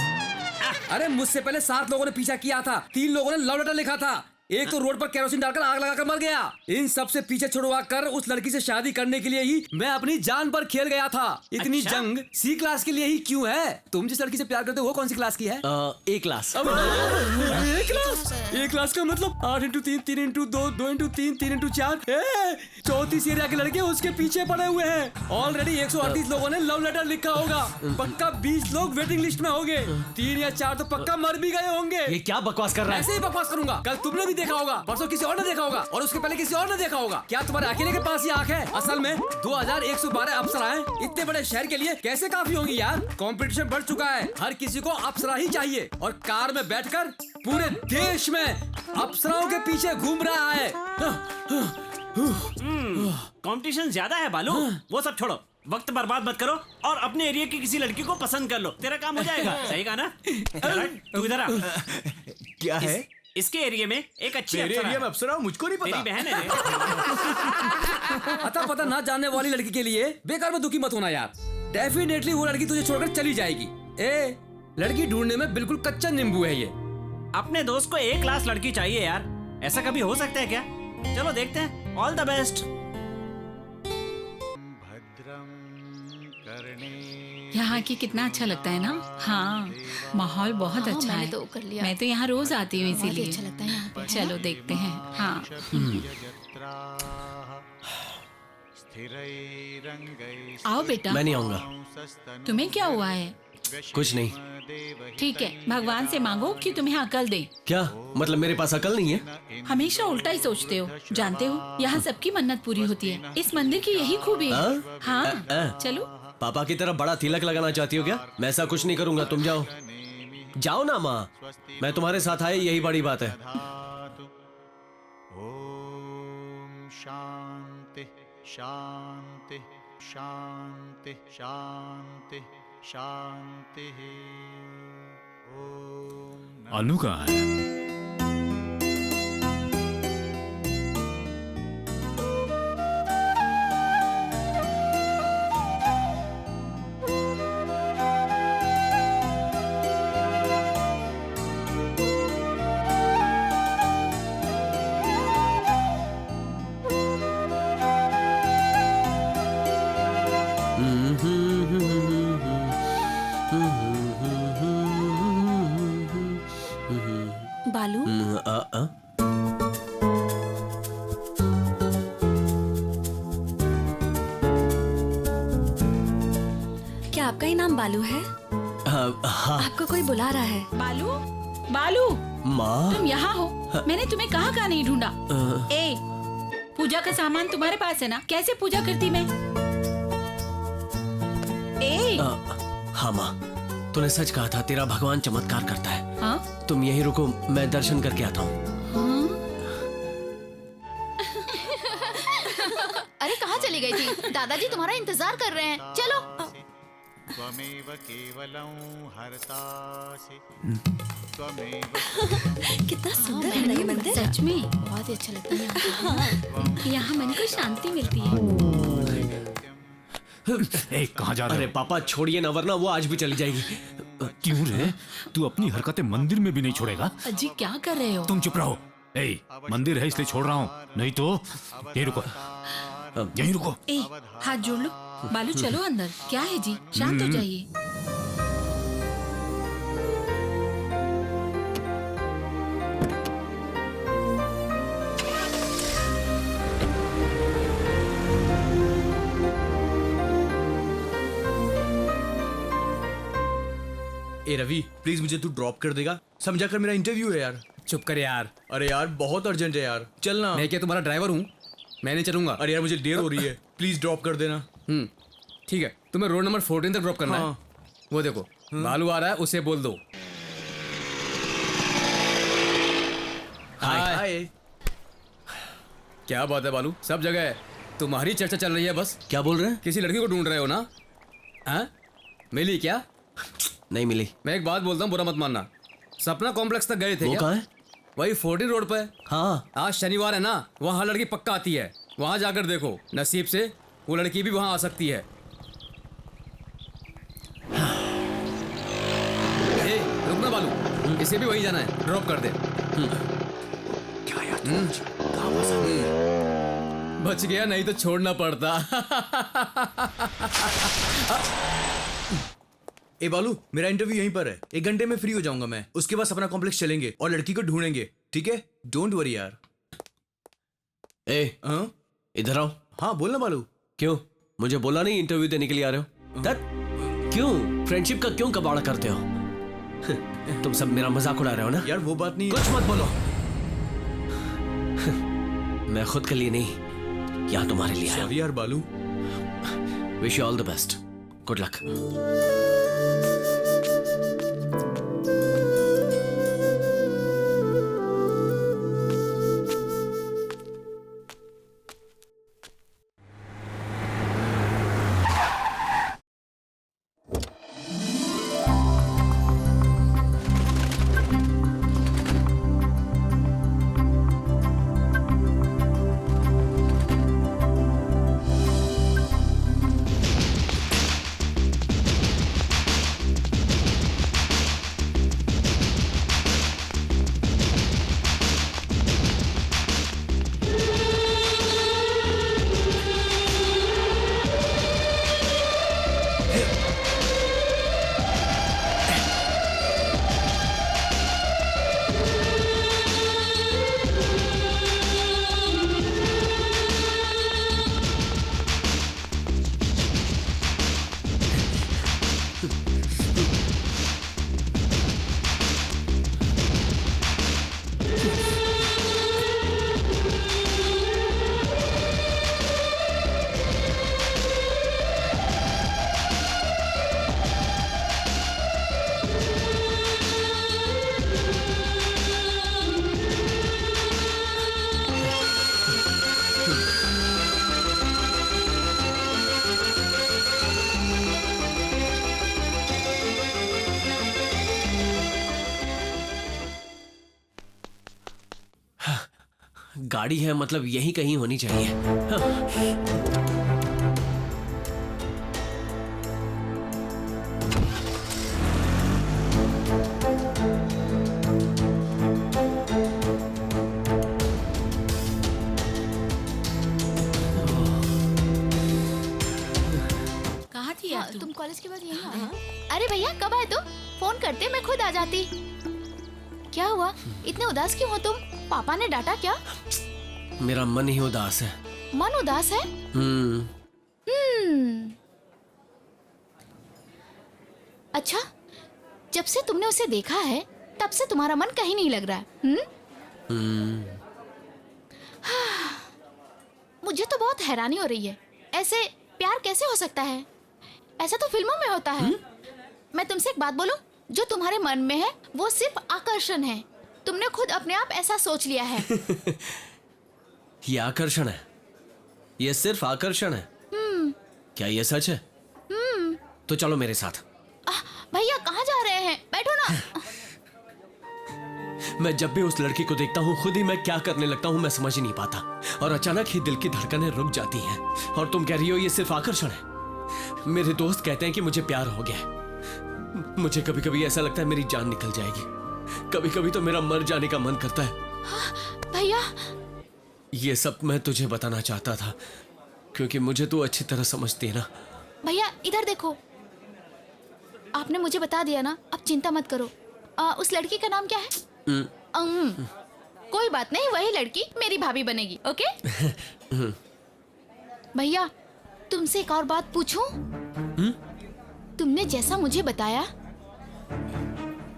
अरे मुझसे पहले 7 लोगों ने पीछा किया था, 3 लोगों ने लव लेटर लिखा था, एक तो रोड पर केरोसिन डालकर आग लगाकर मर गया। इन सब से पीछे छुड़वा कर उस लड़की से शादी करने के लिए ही मैं अपनी जान पर खेल गया था। इतनी अच्छा? जंग सी क्लास के लिए ही क्यों है? तुम जिस लड़की से प्यार करते हो वो कौन सी क्लास की है? ए क्लास। एक क्लास का मतलब 8 × 3, 3 × 2, 2 × 3, 3 × 4। चौथी एरिया के लड़के उसके पीछे पड़े हुए हैं। ऑलरेडी 138 लोगों ने लव लेटर लिखा होगा, पक्का 20 लोग वेटिंग लिस्ट में होंगे, 3 या 4 तो पक्का मर भी गए होंगे। ये क्या बकवास कर रहा है? ऐसे ही बकवास करूंगा। कल तुमने भी देखा होगा, परसों किसी और ने देखा होगा, और उसके पहले किसी और ने देखा होगा। क्या तुम्हारे अकेले के पास ये आंख है? असल में 2,112 अप्सराएं इतने बड़े शहर के लिए कैसे काफी होंगी यार? कंपटीशन बढ़ चुका है, हर किसी को अप्सरा ही चाहिए, और कार में बैठकर पूरे देश में अप्सराओं के पीछे घूम रहा है। कंपटीशन ज्यादा है बालू। वो सब छोड़ो, वक्त बर्बाद मत करो और अपने एरिया की किसी लड़की को पसंद कर लो, तेरा काम हो जाएगा। सही कहा ना? तू इधर आ। क्या है? इसके एरिया में एक अच्छी तेरे अप्सरा एरिया में अप्सरा मुझको नहीं मेरी पता। बहन है। अता पता ना जानने वाली लड़की के लिए बेकार में दुखी मत होना यार। डेफिनेटली वो लड़की तुझे छोड़कर चली जाएगी। लड़की ढूंढने में बिल्कुल कच्चा नींबू है ये। अपने दोस्त को एक क्लास लड़की चाहिए यार, ऐसा कभी हो सकता है क्या? चलो देखते हैं। All the best. यहाँ की कितना अच्छा लगता है ना? हाँ, माहौल बहुत अच्छा मैंने है। तो कर लिया। मैं तो यहाँ रोज आती हूँ बहुत ही इसीलिए। अच्छा लगता है यहाँ पे। चलो देखते हैं। हाँ, आओ बेटा। मैं नहीं आऊंगा। तुम्हें क्या हुआ है? कुछ नहीं। ठीक है, भगवान से मांगो कि तुम्हें अकल दे। क्या मतलब मेरे पास अकल नहीं है? हमेशा उल्टा ही सोचते हो। जानते हो, यहाँ सबकी मन्नत पूरी होती है। इस मंदिर की यही खूबी है। हाँ, चलो। पापा की तरह बड़ा तिलक लगाना चाहती हो क्या? मैं ऐसा कुछ नहीं करूंगा, तुम जाओ। जाओ ना माँ, मैं तुम्हारे साथ आए, यही बड़ी बात है। ओम शांति शांति शांति शांति शांति। ओम अनु कहाँ है? बालू, क्या आपका ही नाम बालू है? हाँ आपको कोई बुला रहा है। बालू, बालू, माँ। तुम यहाँ हो? मैंने तुम्हें कहाँ नहीं ढूंढा। ए, पूजा का सामान तुम्हारे पास है ना? कैसे पूजा करती मैं? ए, हाँ माँ, तूने सच कहा था, तेरा भगवान चमत्कार करता है। हाँ? तुम यहीं रुको, मैं दर्शन करके आता हूँ। अरे कहाँ चली गई थी? दादाजी तुम्हारा इंतजार कर रहे हैं, चलो। त्वमेव केवलं हर्तासि त्वमेव। कितना सुंदर है ना ये मंदिर। सच में बहुत ही अच्छा लगता है यहाँ पे। यहाँ मन को शांति मिलती है। ए, कहाँ जा रहे अरे हो? पापा छोड़िए ना, वरना वो आज भी चली जाएगी। क्यों रे? तू अपनी हरकतें मंदिर में भी नहीं छोड़ेगा? अजी क्या कर रहे हो? तुम चुप रहो। ए, मंदिर है इसलिए छोड़ रहा हूँ, नहीं तो यहीं रुको, यहीं रुको। ए, हाथ जोड़ लो। बालू चलो अंदर। क्या है जी, शांत हो जाइए। ए रवि, प्लीज मुझे तू ड्रॉप कर देगा? समझा कर, मेरा इंटरव्यू है यार। चुप कर यार। अरे यार बहुत अर्जेंट है यार, चलना। मैं क्या तुम्हारा ड्राइवर हूँ? मैं नहीं चलूंगा। अरे यार मुझे देर हो रही है, प्लीज ड्रॉप कर देना। ठीक है, तुम्हें रोड नंबर 14 तक ड्रॉप करना है। वो देखो बालू आ रहा है, उसे बोल दो। हाय। क्या बात है बालू, सब जगह है तुम्हारी चर्चा चल रही है बस। क्या बोल रहे हैं? किसी लड़की को ढूंढ रहे हो ना? हाँ, मिली क्या? नहीं मिली। मैं एक बात बोलता हूँ, बुरा मत मानना। सपना कॉम्प्लेक्स तक गए थे वो क्या? कहाँ है? वही 14 रोड पे। हाँ, आज शनिवार है ना, वहाँ लड़की पक्का आती है। वहाँ जाकर देखो, नसीब से वो लड़की भी वहाँ आ सकती है। ए, रुकना बालू, इसे भी वही जाना है, ड्रॉप कर दे। क्या यार बच गया, नहीं तो छोड़ना पड़ता। ए बालू, मेरा इंटरव्यू यहीं पर है, 1 घंटे में फ्री हो जाऊंगा मैं। उसके बाद अपना कॉम्प्लेक्स चलेंगे और लड़की को ढूंढेंगे, ठीक है? डोंट वरी यार। ए, हाँ इधर आओ। हाँ बोलना बालू। क्यों? मुझे बोला नहीं इंटरव्यू देने के लिए आ रहे हो? दैट क्यों? फ्रेंडशिप का क्यों कबाड़ा करते हो? तुम सब मेरा मजाक उड़ा रहे हो ना? यार वो बात नहीं। कुछ मत बोलो। मैं खुद के लिए नहीं, यहाँ तुम्हारे लिए आया हूं। सॉरी यार बालू। Wish you all the best. Good luck. गाड़ी है मतलब यहीं कहीं होनी चाहिए। कहाँ थी यार तुम कॉलेज के बाद यहीं आए? अरे भैया कब आए तुम? फोन करते मैं खुद आ जाती। क्या हुआ, इतने उदास क्यों हो तुम? पापा ने डांटा क्या? मेरा मन ही उदास है। मन उदास है? अच्छा, जब से तुमने उसे देखा है तब से तुम्हारा मन कहीं नहीं लग रहा है। मुझे तो बहुत हैरानी हो रही है, ऐसे प्यार कैसे हो सकता है? ऐसा तो फिल्मों में होता है। मैं तुमसे एक बात बोलूं, जो तुम्हारे मन में है वो सिर्फ आकर्षण है। तुमने खुद अपने आप ऐसा सोच लिया है। ये आकर्षण है, ये सिर्फ आकर्षण है। क्या ये सच है? तो चलो मेरे साथ। भैया कहाँ जा रहे हैं? बैठो ना। मैं जब भी उस लड़की को देखता हूँ खुद ही मैं क्या करने लगता हूँ मैं समझ ही नहीं पाता, और अचानक ही दिल की धड़कनें रुक जाती हैं। और तुम कह रही हो ये सिर्फ आकर्षण है। मेरे दोस्त कहते हैं कि मुझे प्यार हो गया है। मुझे कभी कभी ऐसा लगता है मेरी जान निकल जाएगी, कभी कभी तो मेरा मर जाने का मन करता है। भैया ये सब मैं तुझे बताना चाहता था क्योंकि मुझे तू अच्छी तरह समझती है ना। भैया इधर देखो, आपने मुझे बता दिया ना, अब चिंता मत करो। उस लड़की का नाम क्या है? कोई बात नहीं, वही लड़की मेरी भाभी बनेगी। ओके भैया, तुमसे एक और बात पूछूं? तुमने जैसा मुझे बताया,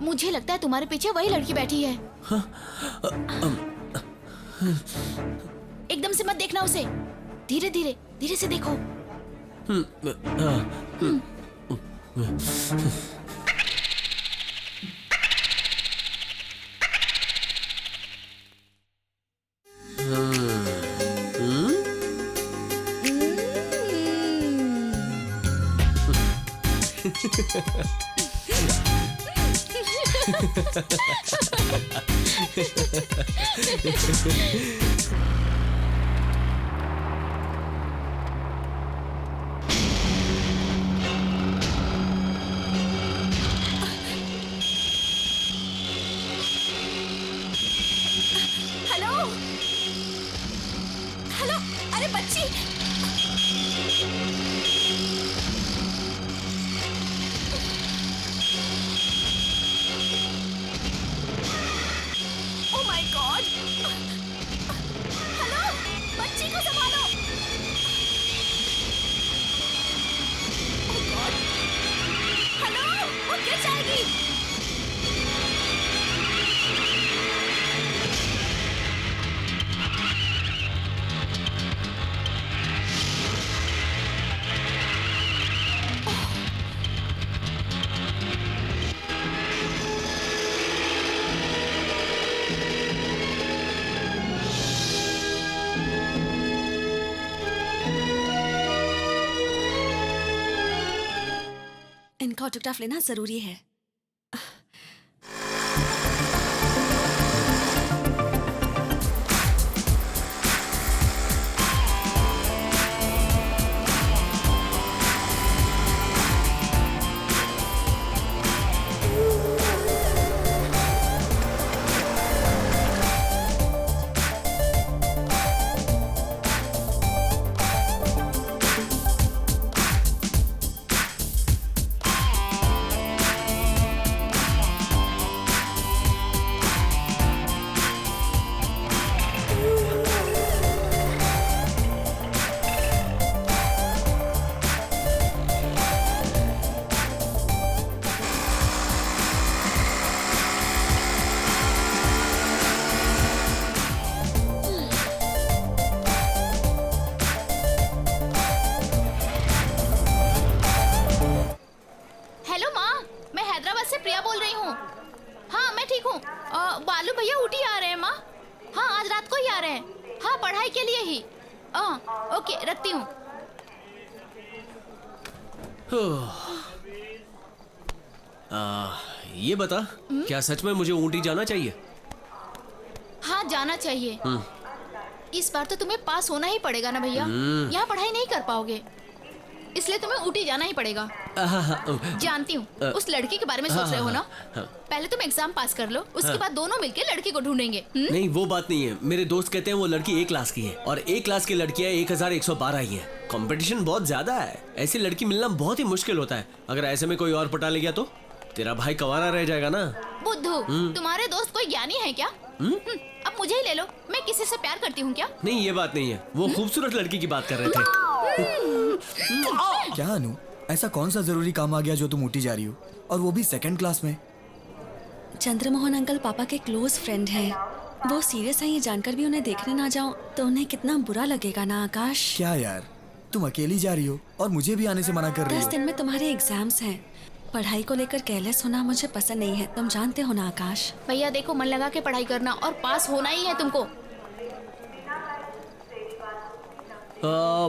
मुझे लगता है तुम्हारे पीछे वही लड़की बैठी है। एकदम से मत देखना उसे, धीरे धीरे धीरे से देखो। हेलो हेलो, अरे बच्ची, ओह माय गॉड, हेलो, बच्ची को संभालो। ओह गॉड, हेलो, वो गिर जाएगी। इनका ऑटोग्राफ लेना जरूरी है। बालू भैया ऊटी आ रहे हैं माँ। हाँ आज रात को ही आ रहे हैं। हाँ पढ़ाई के लिए ही। ओके रखती हूँ। ये बता क्या सच में मुझे ऊटी जाना चाहिए? हाँ जाना चाहिए। इस बार तो तुम्हें पास होना ही पड़ेगा ना भैया। यहाँ पढ़ाई नहीं कर पाओगे, इसलिए तुम्हें ऊटी जाना ही पड़ेगा। जानती हूँ उस लड़की के बारे में सोच रहे हो ना। पहले तुम एग्जाम पास कर लो, उसके बाद दोनों मिलके लड़की को ढूंढेंगे। नहीं वो बात नहीं है। मेरे दोस्त कहते हैं वो लड़की A क्लास की है और A क्लास की लड़कियां 1112 ही है। कंपटीशन बहुत ज्यादा है, ऐसी लड़की मिलना बहुत ही मुश्किल होता है। अगर ऐसे में कोई और पटा ले गया तो तेरा भाई कवारा रह जाएगा ना। बुद्धू तुम्हारे दोस्त कोई ज्ञानी है क्या? अब मुझे ही ले लो, मैं किसी से प्यार करती हूँ क्या? नहीं ये बात नहीं है, वो खूबसूरत लड़की की बात कर रहे थे। क्या अनु, ऐसा कौन सा जरूरी काम आ गया जो तुम ऊटी जा रही हो, और वो भी 2nd क्लास में? चंद्रमोहन अंकल पापा के क्लोज फ्रेंड हैं। वो सीरियस है ये जानकर भी उन्हें देखने ना जाऊं तो उन्हें कितना बुरा लगेगा ना आकाश। क्या यार, तुम अकेली जा रही हो और मुझे भी आने से मना कर रही हो। 10 दिन में तुम्हारे एग्जाम्स हैं। पढ़ाई को लेकर केयरलेस होना मुझे पसंद नहीं है, तुम जानते हो ना आकाश। भैया देखो, मन लगा के पढ़ाई करना और पास होना ही है तुमको।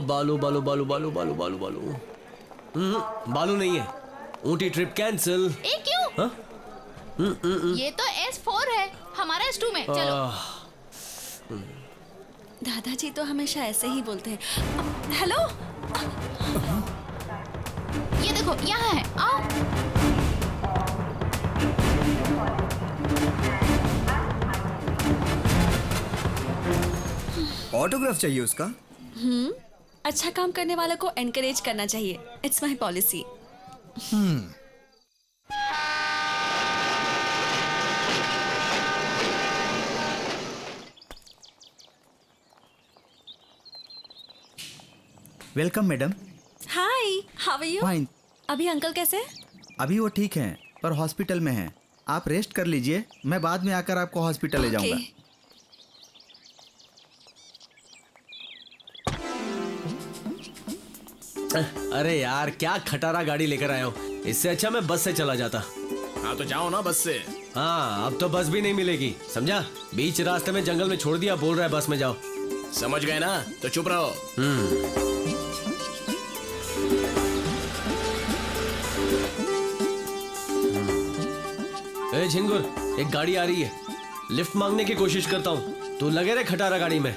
बालू बालू बालू बालू बालू बालू बालू बालू नहीं है। Ooty trip cancel. ए क्यों? ये तो S4 है, हमारा S2 में। चलो। दादाजी तो हमेशा ऐसे ही बोलते हैं। हेलो, ये देखो यहाँ है, आओ। ऑटोग्राफ चाहिए उसका? अच्छा काम करने वालों को एनकरेज करना चाहिए। It's my policy. Welcome madam. Hi, how are you? Fine. अभी अंकल कैसे? अभी वो ठीक हैं पर हॉस्पिटल में हैं। आप रेस्ट कर लीजिए, मैं बाद में आकर आपको हॉस्पिटल ले जाऊंगा। अरे यार क्या खटारा गाड़ी लेकर आया हो, इससे अच्छा मैं बस से चला जाता। हाँ तो जाओ ना बस से। हाँ अब तो बस भी नहीं मिलेगी, समझा? बीच रास्ते में जंगल में छोड़ दिया, बोल रहा है बस में जाओ। समझ गए ना, तो चुप रहो। ए झिंगुर, एक गाड़ी आ रही है, लिफ्ट मांगने की कोशिश करता हूँ, तू लगे रहे खटारा गाड़ी में।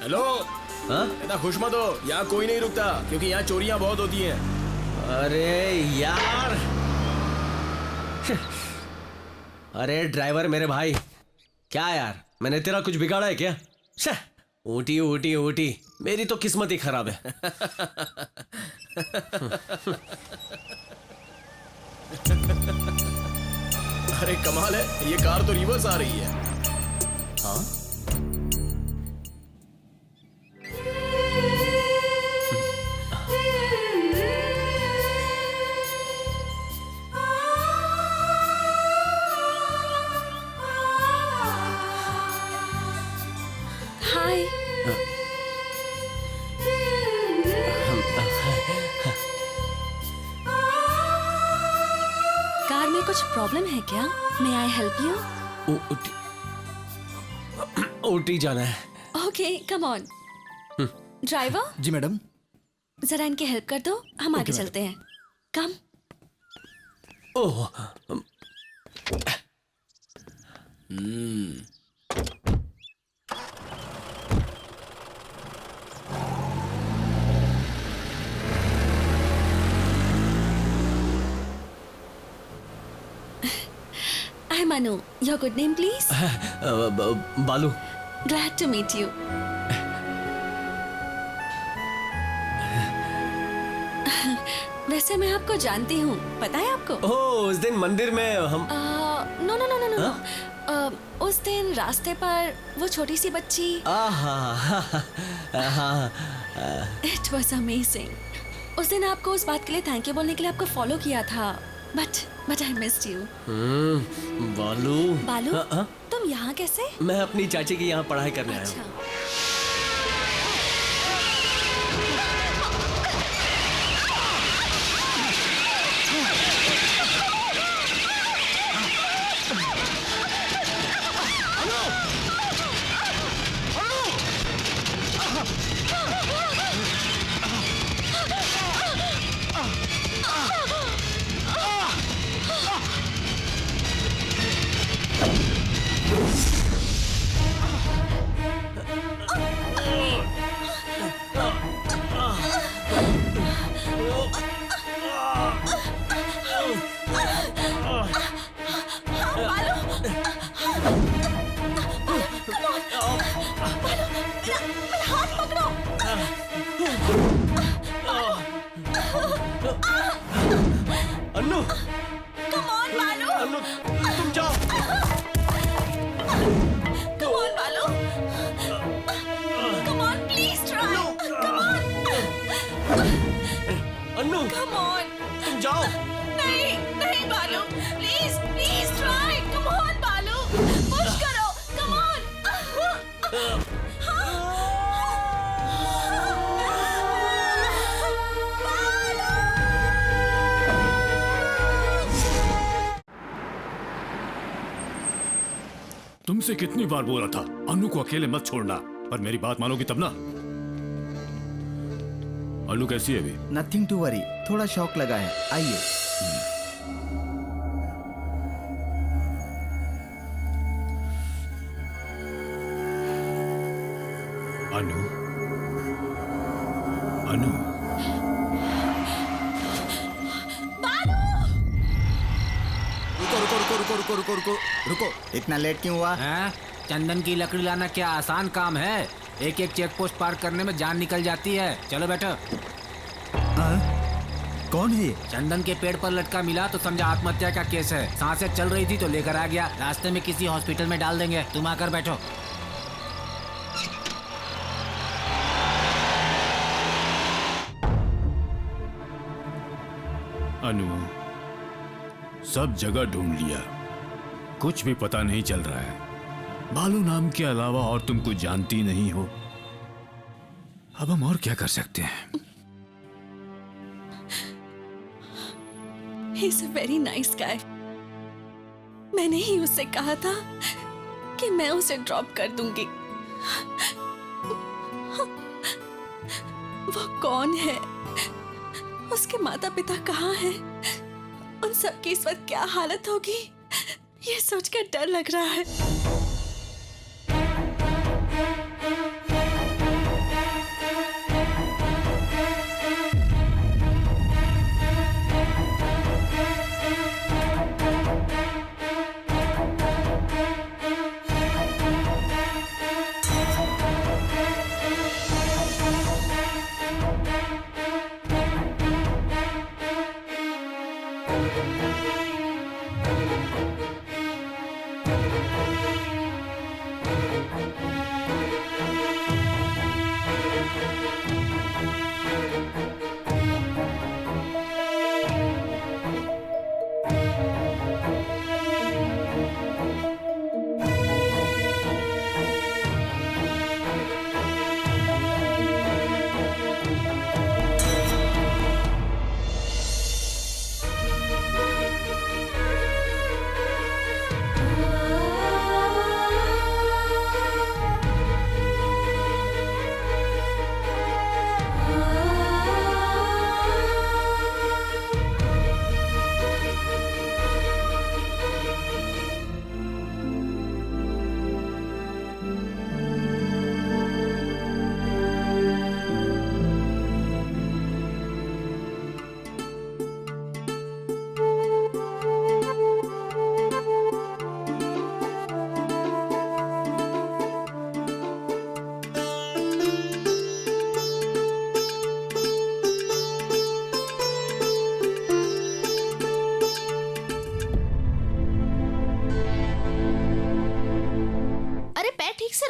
हेलो। हाँ? इतना खुश मत हो, यहाँ कोई नहीं रुकता क्योंकि यहाँ चोरियां बहुत होती हैं। अरे यार अरे ड्राइवर मेरे भाई, क्या यार मैंने तेरा कुछ बिगाड़ा है क्या? ऊटी ऊटी ऊटी, मेरी तो किस्मत ही खराब है। अरे कमाल है, ये कार तो रिवर्स आ रही है। हाँ? हाय। कार में कुछ प्रॉब्लम है क्या? May I help you? Ooty जाना है। Okay, come on. Driver ji madam. जरा इनकी हेल्प कर दो, हम आगे चलते हैं। कम। ओह Hi Manu, your good name please? बालू। Glad to meet you. वैसे मैं आपको जानती हूँ, पता है आपको? ओह उस दिन मंदिर में हम no no no no no. उस दिन रास्ते पर वो छोटी सी बच्ची। It was amazing. उस दिन आपको उस बात के लिए थैंक यू बोलने के लिए आपको फॉलो किया था, but I missed you. बालू। बालू, तुम यहाँ कैसे? मैं अपनी चाची की यहाँ पढ़ाई करने आया हूँ। अन्नू, Come on, बालू। अन्नू, तुम जाओ। Come on, बालू। Come on, please try. Come on. Annu, Come on. तुम जाओ। नहीं, नहीं बालू। Please, please try. Come on, बालू। Push करो। Come on. तुमसे कितनी बार बोला था अनु को अकेले मत छोड़ना, पर मेरी बात मानोगी तब ना। अनु कैसी है अभी? नथिंग टू वरी, थोड़ा शॉक लगा है। आइए। अनु, अनु, रुको। इतना लेट क्यों हुआ? चंदन की लकड़ी लाना क्या आसान काम है? एक एक चेक पोस्ट पार करने में जान निकल जाती है। चलो बैठो। कौन है ये? चंदन के पेड़ पर लटका मिला तो समझा आत्महत्या का केस है। सांसें चल रही थी तो लेकर आ गया। रास्ते में किसी हॉस्पिटल में डाल देंगे। तुम आकर बैठो। अनु, सब जगह ढूंढ लिया, कुछ भी पता नहीं चल रहा है। बालू नाम के अलावा और तुम कुछ जानती नहीं हो। अब हम और क्या कर सकते हैं? He's a very nice guy. मैंने ही उससे कहा था कि मैं उसे ड्रॉप कर दूंगी। वो कौन है? उसके माता पिता कहाँ हैं? उन सब की इस वक्त क्या हालत होगी? ये सोचकर डर लग रहा है।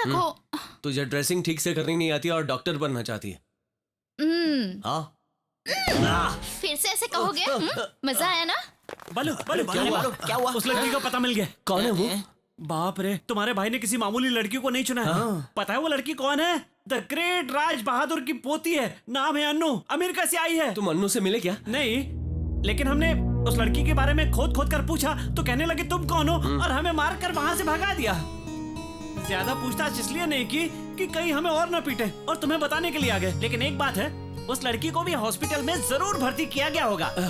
रखो। तुझे ड्रेसिंग ठीक से करनी नहीं आती और डॉक्टर बनना चाहती है। हाँ फिर से ऐसे कहोगे? मजा आया ना? बालू बालू क्या हुआ? उस लड़की को पता मिल गया। कौन है वो? बाप रे, तुम्हारे भाई ने किसी मामूली लड़की को नहीं चुना है। पता है वो लड़की कौन है? द ग्रेट राज बहादुर की पोती है। नाम है अन्नू, अमेरिका से आई है। तुम अन्नू से मिले क्या? नहीं, लेकिन हमने उस लड़की के बारे में खोद खोद कर पूछा तो कहने लगे तुम कौन हो और हमें मार कर वहाँ से भगा दिया। ज्यादा पूछताछ इसलिए नहीं की कि कहीं हमें और न पीटे और तुम्हें बताने के लिए आ गए। लेकिन एक बात है, उस लड़की को भी हॉस्पिटल में जरूर भर्ती किया गया होगा। क्या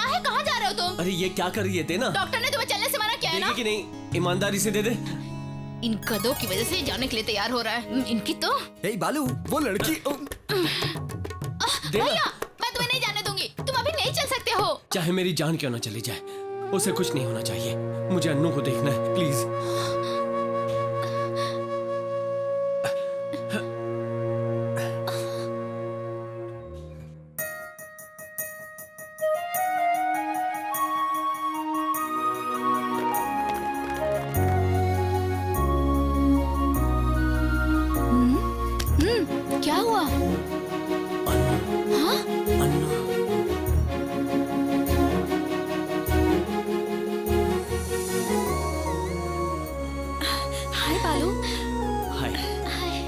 है, कहाँ जा रहे हो तुम? अरे ये क्या कर रही है? देना। डॉक्टर ने तुम्हें चलने से मना किया है ना? कि नहीं, ईमानदारी से दे दे। इन गधों की वजह से जाने के लिए तैयार हो रहा है। इनकी तो बालू, वो लड़की भैया, मैं तुम्हें नहीं जाने दूंगी। तुम अभी नहीं चल सकते हो। चाहे मेरी जान क्यों ना चली जाए, उसे कुछ नहीं होना चाहिए। मुझे अन्नू को देखना है, प्लीज। क्या हुआ? हाँ? Hi, Balu. Hi.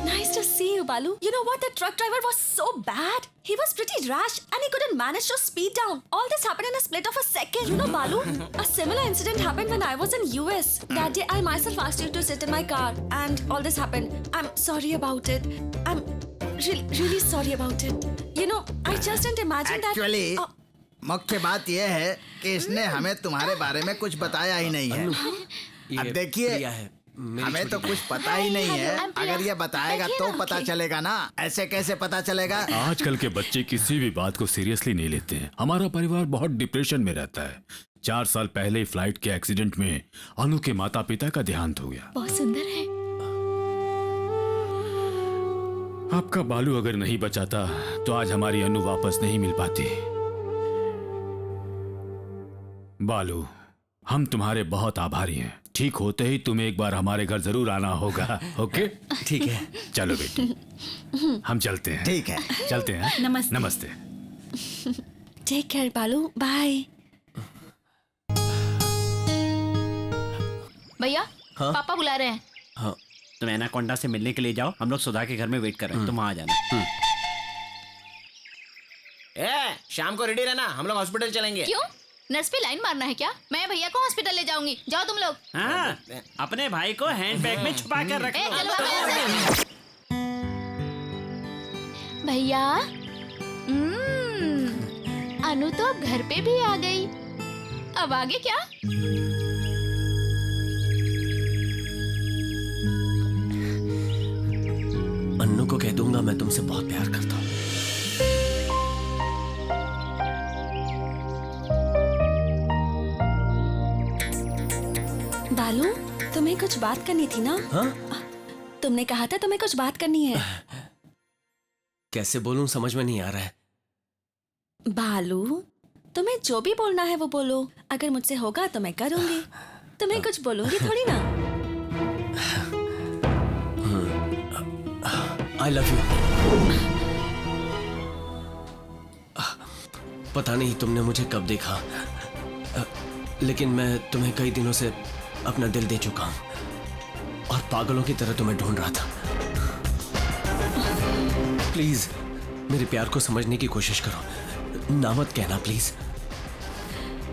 Nice to see you, Balu. You know what? The truck driver was so bad. He was pretty rash and he couldn't manage to speed down. All this happened in a split of a second. You know, Balu, a similar incident happened when I was in US. That day, I myself asked you to sit in my car and all this happened. I'm sorry about it. I'm really sorry about it. You know, I just didn't imagine Actually, that... मुख्य बात यह है कि इसने हमें तुम्हारे बारे में कुछ बताया ही नहीं है। अब देखिए, हमें तो कुछ पता ही नहीं है। अगर ये बताएगा तो पता चलेगा ना, ऐसे कैसे पता चलेगा? आजकल के बच्चे किसी भी बात को सीरियसली नहीं लेते हैं। हमारा परिवार बहुत डिप्रेशन में रहता है। 4 साल पहले फ्लाइट के एक्सीडेंट में अनु के माता पिता का देहांत हो गया। बहुत सुंदर है। आपका बालू अगर नहीं बचाता तो आज हमारी अनु वापस नहीं मिल पाती। बालू, हम तुम्हारे बहुत आभारी हैं। ठीक होते ही तुम्हें एक बार हमारे घर जरूर आना होगा। ओके? ठीक है। चलो बेटी, हम चलते हैं। ठीक है, चलते हैं। नमस्ते। नमस्ते। टेक केयर बालू, बाय। भैया, पापा बुला रहे हैं। हाँ, तुम एनाकोंडा से मिलने के लिए जाओ, हम लोग सुधा के घर में वेट कर रहे हैं, तुम वहाँ आ जाना। शाम को रेडी रहना, हम लोग हॉस्पिटल चलेंगे। क्यों? नर्स पे लाइन मारना है क्या? मैं भैया को हॉस्पिटल ले जाऊंगी, जाओ तुम लोग। हाँ, अपने भाई को हैंड बैग में छुपा कर रखो। चलो भैया। अनु तो अब घर पे भी आ गई, अब आगे क्या? अन्नू को कह दूंगा मैं तुमसे बहुत प्यार करता हूँ। बालू, तुम्हें कुछ बात करनी थी ना? हाँ? तुमने कहा था तुम्हें कुछ बात करनी है। कैसे बोलूं, समझ में नहीं आ रहा है। बालू, तुम्हें जो भी बोलना है वो बोलो। अगर मुझसे होगा तो मैं करूंगी, तुम्हें कुछ बोलूंगी थोड़ी ना। आई लव यू। पता नहीं तुमने मुझे कब देखा, लेकिन मैं तुम्हें कई दिनों से अपना दिल दे चुका हूं और पागलों की तरह तुम्हें ढूंढ रहा था। प्लीज मेरे प्यार को समझने की कोशिश करो, ना मत कहना प्लीज।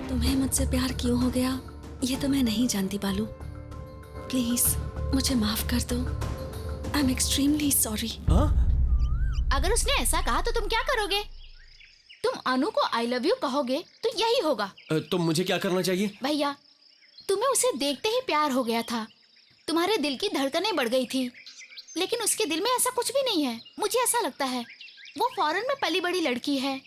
तुम्हें मुझसे प्यार क्यों हो गया ये तो मैं नहीं जानती बालू। प्लीज मुझे माफ कर दो। I am extremely sorry. अगर उसने ऐसा कहा तो तुम क्या करोगे? तुम अनु को आई लव यू कहोगे तो यही होगा। तो मुझे क्या करना चाहिए? भैया, तुम्हें उसे देखते ही प्यार हो गया था, तुम्हारे दिल की धड़कनें बढ़ गई थी, लेकिन उसके दिल में ऐसा कुछ भी नहीं है। मुझे ऐसा लगता है वो फॉरेन में पली बड़ी लड़की है,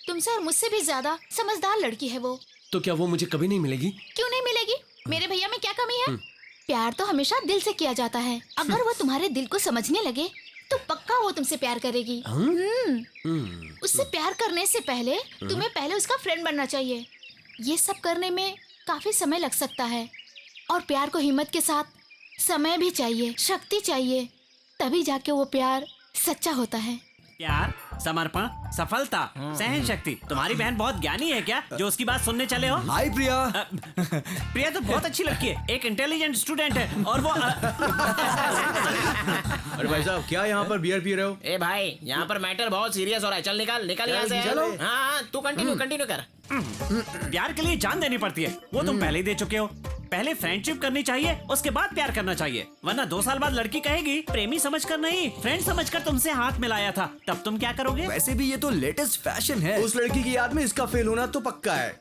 तुमसे और मुझसे भी ज्यादा समझदार लड़की है वो। तो क्या वो मुझे कभी नहीं मिलेगी? क्यों नहीं मिलेगी? मेरे भैया में क्या कमी है? प्यार तो हमेशा दिल से किया जाता है। अगर वो तुम्हारे दिल को समझने लगे तो पक्का वो तुमसे प्यार करेगी। उससे प्यार करने से पहले तुम्हें पहले उसका फ्रेंड बनना चाहिए। ये सब करने में काफी समय लग सकता है, और प्यार को हिम्मत के साथ समय भी चाहिए, शक्ति चाहिए, तभी जाके वो प्यार सच्चा होता है। प्यार, समर्पण, सफलता, सहन शक्ति। तुम्हारी बहन बहुत ज्ञानी है क्या जो उसकी बात सुनने चले हो? हाय प्रिया। प्रिया तो बहुत अच्छी लड़की है, एक इंटेलिजेंट स्टूडेंट है, और वो अरे भाई साहब, क्या यहाँ पर बियर पी रहे हो? ए भाई, यहाँ पर मैटर बहुत सीरियस हो रहा है। चल निकाल निकाल यहाँ से। चलो। हाँ, तू कंटिन्यू कर। प्यार के लिए जान देनी पड़ती है, वो तुम पहले ही दे चुके हो। पहले फ्रेंडशिप करनी चाहिए, उसके बाद प्यार करना चाहिए, वरना 2 साल बाद लड़की कहेगी प्रेमी समझकर नहीं, फ्रेंड समझकर तुमसे हाथ मिलाया था, तब तुम क्या करोगे? वैसे भी ये तो लेटेस्ट फैशन है। उस लड़की की याद में इसका फेल होना तो पक्का है,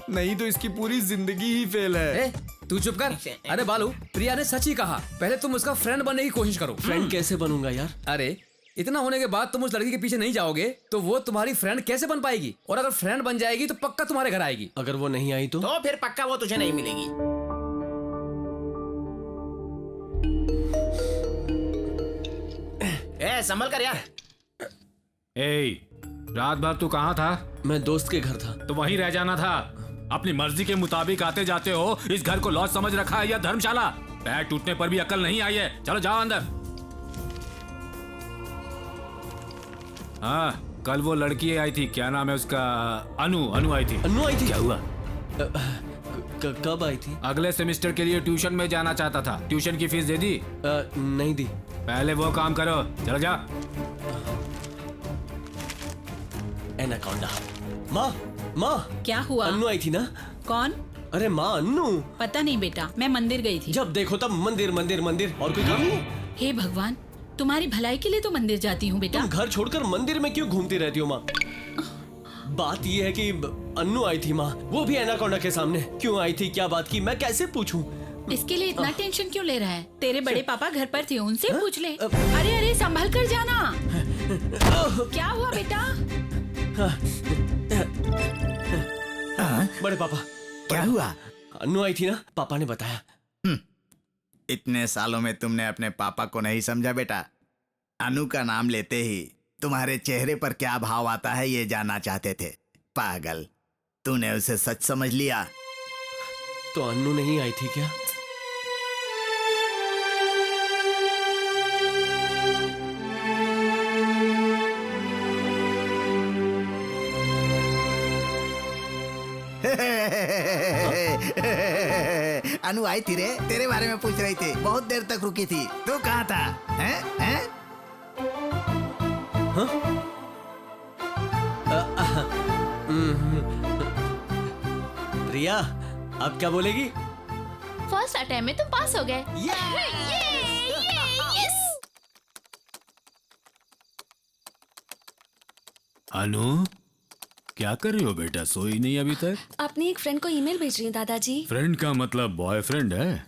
नहीं तो इसकी पूरी जिंदगी ही फेल है। तू चुप कर। अरे बालू, प्रिया ने सच ही कहा, पहले तुम उसका फ्रेंड बनने की कोशिश करो। फ्रेंड कैसे बनूंगा यार? अरे इतना होने के बाद तुम उस लड़की के पीछे नहीं जाओगे तो वो तुम्हारी फ्रेंड कैसे बन पाएगी? और अगर फ्रेंड बन जाएगी तो पक्का तुम्हारे घर आएगी। अगर वो नहीं आई तो फिर पक्का वो तुझे नहीं मिलेगी। संभल कर यार। रात भर तू कहाँ था? मैं दोस्त के घर था। तो वहीं रह जाना था। अपनी मर्जी के मुताबिक आते जाते हो। इस घर को लॉज समझ रखा है या धर्मशाला? पैर टूटने पर भी अकल नहीं आई है। चलो जाओ अंदर। हाँ, कल वो लड़की आई थी, क्या नाम है उसका? अनु आई थी। अनु आई थी? क्या हुआ? कब आई थी? अगले सेमेस्टर के लिए ट्यूशन में जाना चाहता था। ट्यूशन की फीस दे दी? नहीं दी। पहले वो काम करो, चलो जा। एनाकोंडा। माँ क्या हुआ? अन्नू आई थी ना? कौन? अरे माँ, अन्नू। पता नहीं बेटा, मैं मंदिर गई थी। जब देखो तब मंदिर मंदिर मंदिर, और कोई काम नहीं? हे भगवान, तुम्हारी भलाई के लिए तो मंदिर जाती हूँ बेटा। तुम घर छोड़कर मंदिर में क्यों घूमती रहती हो माँ? बात ये है कि अन्नू आई थी माँ, वो भी एनाकोंडा के सामने। क्यों आई थी, क्या बात की, मैं कैसे पूछूं? इसके लिए इतना टेंशन क्यों ले रहा है? तेरे बड़े पापा घर पर थे, उनसे पूछ ले। अरे संभल कर जाना। क्या हुआ बेटा? बड़े पापा, क्या हुआ? अन्नू आई थी ना, पापा ने बताया। इतने सालों में तुमने अपने पापा को नहीं समझा बेटा। अनु का नाम लेते ही तुम्हारे चेहरे पर क्या भाव आता है ये जानना चाहते थे। पागल, तूने उसे सच समझ लिया। तो अन्नू नहीं आई थी क्या? अनु आई थी रे, तेरे बारे में पूछ रही थी, बहुत देर तक रुकी थी। तू कहाँ था? हैं? हैं? प्रिया, अब क्या बोलेगी? फर्स्ट अटेम्प्ट में तुम पास हो गए। अनु, क्या कर रही हो बेटा? सोई नहीं अभी तक? अपनी एक फ्रेंड को ईमेल भेज रही हूँ दादाजी। फ्रेंड का मतलब बॉयफ्रेंड है?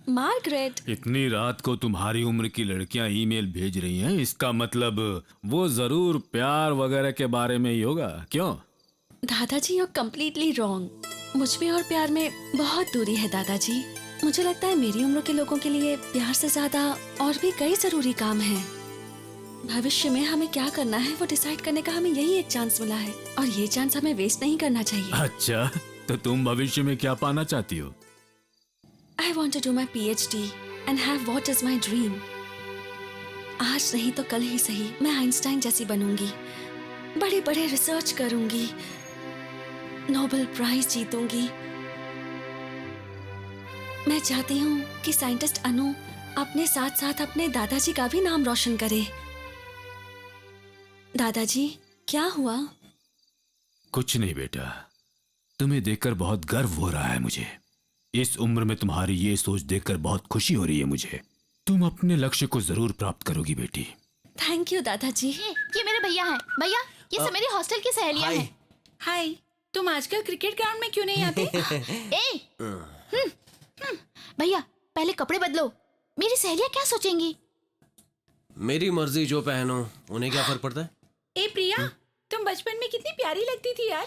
मार्गरेट। इतनी रात को तुम्हारी उम्र की लड़कियां ईमेल भेज रही हैं, इसका मतलब वो जरूर प्यार वगैरह के बारे में ही होगा, क्यों? दादाजी यू कम्प्लीटली रॉन्ग। मुझ में और प्यार में बहुत दूरी है दादाजी। मुझे लगता है मेरी उम्र के लोगों के लिए प्यार से ज्यादा और भी कई जरूरी काम हैं। भविष्य में हमें क्या करना है वो डिसाइड करने का हमें यही एक चांस मिला है, और ये चांस हमें वेस्ट नहीं करना चाहिए। अच्छा, तो तुम भविष्य में क्या पाना चाहती हो? I want to do my PhD and have what is my dream. आज नहीं तो कल ही सही मैं आइंस्टाइन जैसी बनूंगी, बड़े बड़े रिसर्च करूंगी, नोबेल प्राइज जीतूंगी। मैं चाहती हूँ कि साइंटिस्ट अनु अपने साथ साथ अपने दादाजी का भी नाम रोशन करे। दादाजी, क्या हुआ? कुछ नहीं बेटा, तुम्हें देखकर बहुत गर्व हो रहा है मुझे। इस उम्र में तुम्हारी ये सोच देखकर बहुत खुशी हो रही है मुझे। तुम अपने लक्ष्य को जरूर प्राप्त करोगी बेटी। थैंक यू दादाजी। ये मेरे भैया हैं। भैया, ये सब मेरी हॉस्टल की सहेलियां हैं। हाय, तुम आजकल क्रिकेट ग्राउंड में क्यों नहीं आते? भैया, पहले कपड़े बदलो। मेरी सहेलियां क्या सोचेंगी? मेरी मर्जी, जो पहनो, उन्हें क्या फर्क पड़ता है? ए प्रिया, तुम बचपन में कितनी प्यारी लगती थी यार।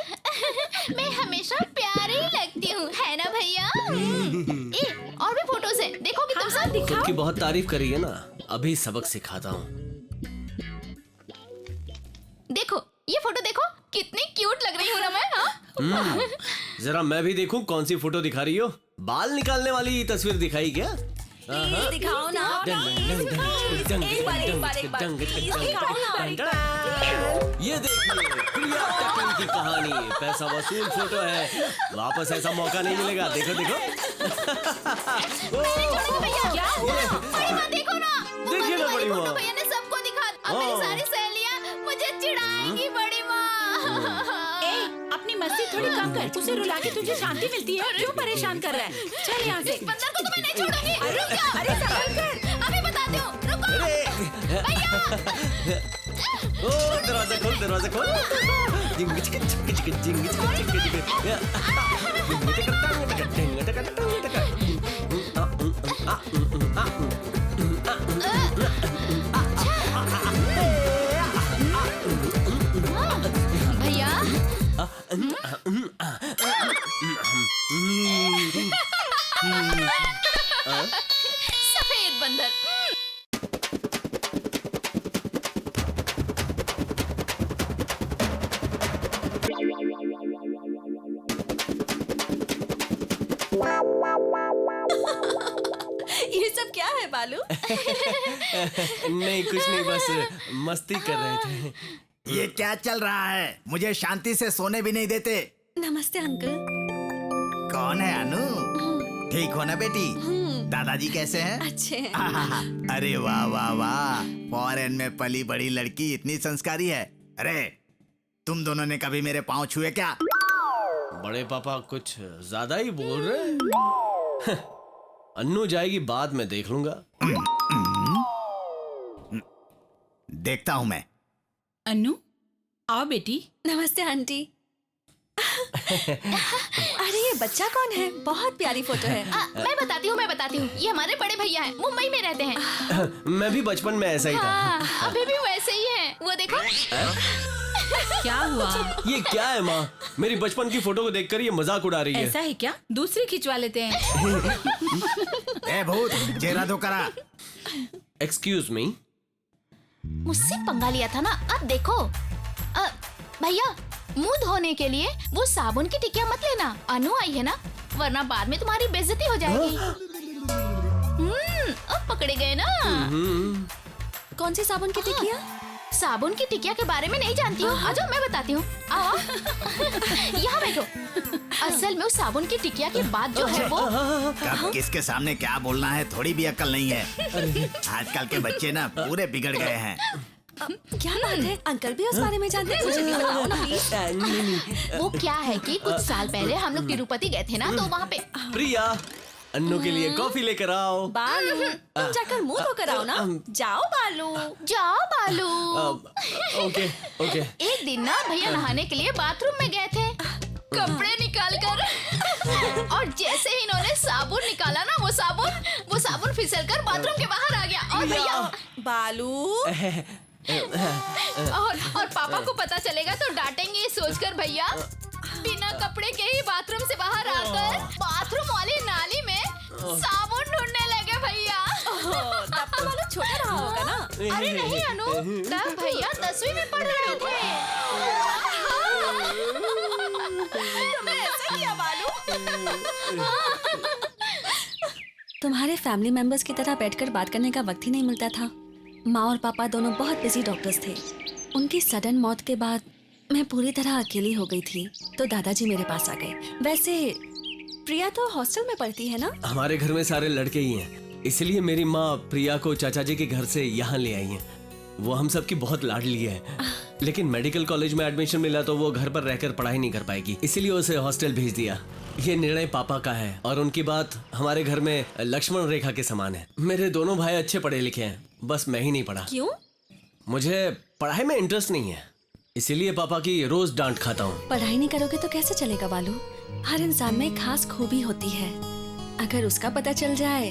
मैं हमेशा प्यारी लगती हूँ, है ना भैया? और भी फोटोज हैं, देखोगी तुम सब? खुद की बहुत तारीफ करी है ना, अभी सबक सिखाता हूँ। देखो, ये फोटो देखो, कितनी क्यूट लग रही हूँ ना मैं, हाँ? जरा मैं भी देखूं कौन सी फोटो दिखा रही हो। बाल निकालने वाली तस्वीर दिखाई क्या? प्लीज दिखाओ ना। ये देखिए, प्रिया कटिंग की कहानी, पैसा वसूल फोटो है। वापस ऐसा मौका नहीं मिलेगा। देखो देखो। क्या हुआ? बड़ी माँ देखो ना। देखिए ना बड़ी माँ। भैया ने सबको दिखा। अब मेरी सारी सहेलियां मुझे चिढ़ाएंगी बड़ी माँ। अपनी मस्ती थोड़ी कम कर, उसे रुला के तुझे शांति मिलती है। क्यों परेशान कर रहा है? चल यहाँ से। इस बंदर को तो मैं नहीं छोड़ूंगी। रुक जा। अरे संभल कर। अभी बताती हूँ, रुको। भैया। ओ, दरवाजा खोल, दरवाजा खोल। जिंग चिक चिक चिक जिंग चिक चिक चिक। भैया। सफेद बंदर। ये सब क्या है बालू? नहीं कुछ नहीं, बस मस्ती कर रहे थे। ये क्या चल रहा है? मुझे शांति से सोने भी नहीं देते। नमस्ते अंकल। कौन है अनु? ठीक हो ना बेटी? दादाजी कैसे हैं? अच्छे हैं। अरे वाह वाह वाह, फॉरेन में पली बड़ी लड़की इतनी संस्कारी है। अरे तुम दोनों ने कभी मेरे पाँव छुए क्या? बड़े पापा कुछ ज्यादा ही बोल रहे। अन्नू जाएगी बाद में देख लूंगा। देखता हूँ मैं। अन्नू, आओ बेटी। नमस्ते आंटी। अरे ये बच्चा कौन है? बहुत प्यारी फोटो है। मैं बताती हूँ। ये हमारे बड़े भैया हैं, मुंबई में रहते हैं। मैं भी बचपन में ऐसा ही था। हाँ, अभी भी वैसे ही हैं। वो देखो। क्या हुआ? ये क्या है माँ? मेरी बचपन की फोटो को देखकर ये मजाक उड़ा रही है। ऐसा है क्या? दूसरी खिंचवा लेते हैं। ए भूत, चेहरा दो करा। Excuse me. मुझसे पंगा लिया था ना, अब देखो। भैया, मुंह धोने के लिए वो साबुन की टिकिया मत लेना। अनु आई है ना, वरना बाद में तुम्हारी बेइज्जती हो जाएगी। अब पकड़े गए ना। कौन सी साबुन की टिकिया? साबुन की टिकिया के बारे में नहीं जानती हूँ। आ जाओ, मैं बताती हूँ। आओ यहाँ बैठो। असल में उस साबुन की टिकिया के बाद जो है वो कब किसके सामने क्या बोलना है थोड़ी भी अक्ल नहीं है। आजकल के बच्चे ना पूरे बिगड़ गए हैं। क्या बात है, अंकल भी उस बारे में जानते हैं? मुझे भी बताओ ना प्लीज। वो क्या है कि कुछ साल पहले हम लोग तिरुपति गए थे ना, तो वहाँ पे प्रिया, अन्नू के लिए कॉफी लेकर आओ। बालू, तुम जाकर मुंह धोकर आओ ना। जाओ बालू। जाओ बालू। Okay okay. एक दिन ना भैया नहाने के लिए बाथरूम में गए थे, कपड़े निकाल कर, और जैसे ही इन्होंने साबुन निकाला ना, वो साबुन फिसल कर बाथरूम के बाहर आ गया। और भैया बालू और पापा को पता चलेगा तो डांटेंगे, ये सोचकर भैया बिना कपड़े के ही बाथरूम से बाहर आकर बाथरूम वाली नाली में साबुन ढूंढने लगे भैया। तब तो बालू छोटा रहा होगा ना। अरे नहीं अनु, तब भैया 10वीं में पढ़ रहे थे। तुमने ऐसे किया बालू? तुम्हारे फैमिली मेंबर्स की तरह बैठकर बात करने का वक्त ही नहीं मिलता था। माँ और पापा दोनों बहुत बिजी डॉक्टर्स थे। उनकी सडन मौत के बाद मैं पूरी तरह अकेली हो गई थी, तो दादाजी मेरे पास आ गए। वैसे प्रिया तो हॉस्टल में पढ़ती है ना? हमारे घर में सारे लड़के ही हैं, इसलिए मेरी माँ प्रिया को चाचा जी के घर से यहाँ ले आई हैं। वो हम सब की बहुत लाडली है, लेकिन मेडिकल कॉलेज में एडमिशन मिला तो वो घर पर रहकर पढ़ाई नहीं कर पाएगी, इसीलिए उसे हॉस्टल भेज दिया। ये निर्णय पापा का है और उनकी बात हमारे घर में लक्ष्मण रेखा के समान है। मेरे दोनों भाई अच्छे पढ़े लिखे हैं, बस मैं ही नहीं पढ़ा। क्यों? मुझे पढ़ाई में इंटरेस्ट नहीं है, इसीलिए पापा की रोज डांट खाता हूँ। पढ़ाई नहीं करोगे तो कैसे चलेगा बालू? हर इंसान में एक खास खूबी होती है, अगर उसका पता चल जाए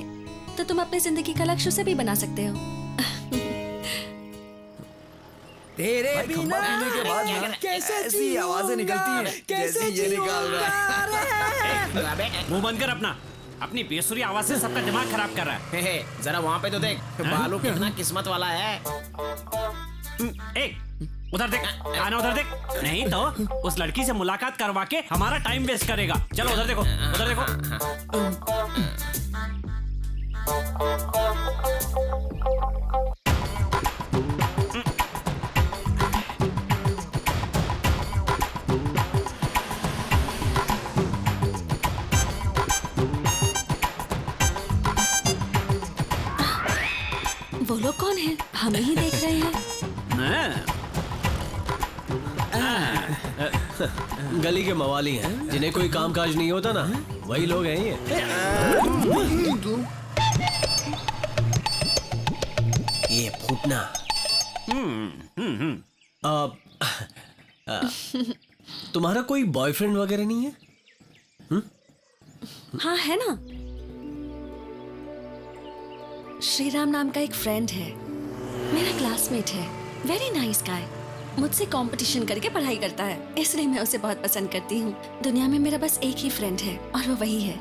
तो तुम अपनी जिंदगी का लक्ष्य उसे भी बना सकते हो। तेरे बिना के बाद ना कैसे ऐसी आवाजें निकलती हैं जैसे ये निकाल रहा है। मुंह बंद कर अपना, अपनी बेसुरी आवाज से सबका दिमाग खराब कर रहा है। जरा वहाँ पे तो देख, बालू कितना किस्मत वाला है। उधर देख, आना उधर देख। नहीं तो उस लड़की से मुलाकात करवा के हमारा टाइम वेस्ट करेगा। चलो उधर देखो, उधर देखो। वो लोग कौन हैं? हमें ही देख रहे हैं। गली के मवाली हैं, जिन्हें कोई काम काज नहीं होता ना, वही लोग हैं ये। ये फूटना। तुम्हारा कोई बॉयफ्रेंड वगैरह नहीं है? हाँ है ना, श्रीराम नाम का एक फ्रेंड है, मेरा क्लासमेट है, वेरी नाइस गाय। मुझसे कंपटीशन करके पढ़ाई करता है, इसलिए मैं उसे बहुत पसंद करती हूँ। दुनिया में मेरा बस एक ही फ्रेंड है और वो वही है।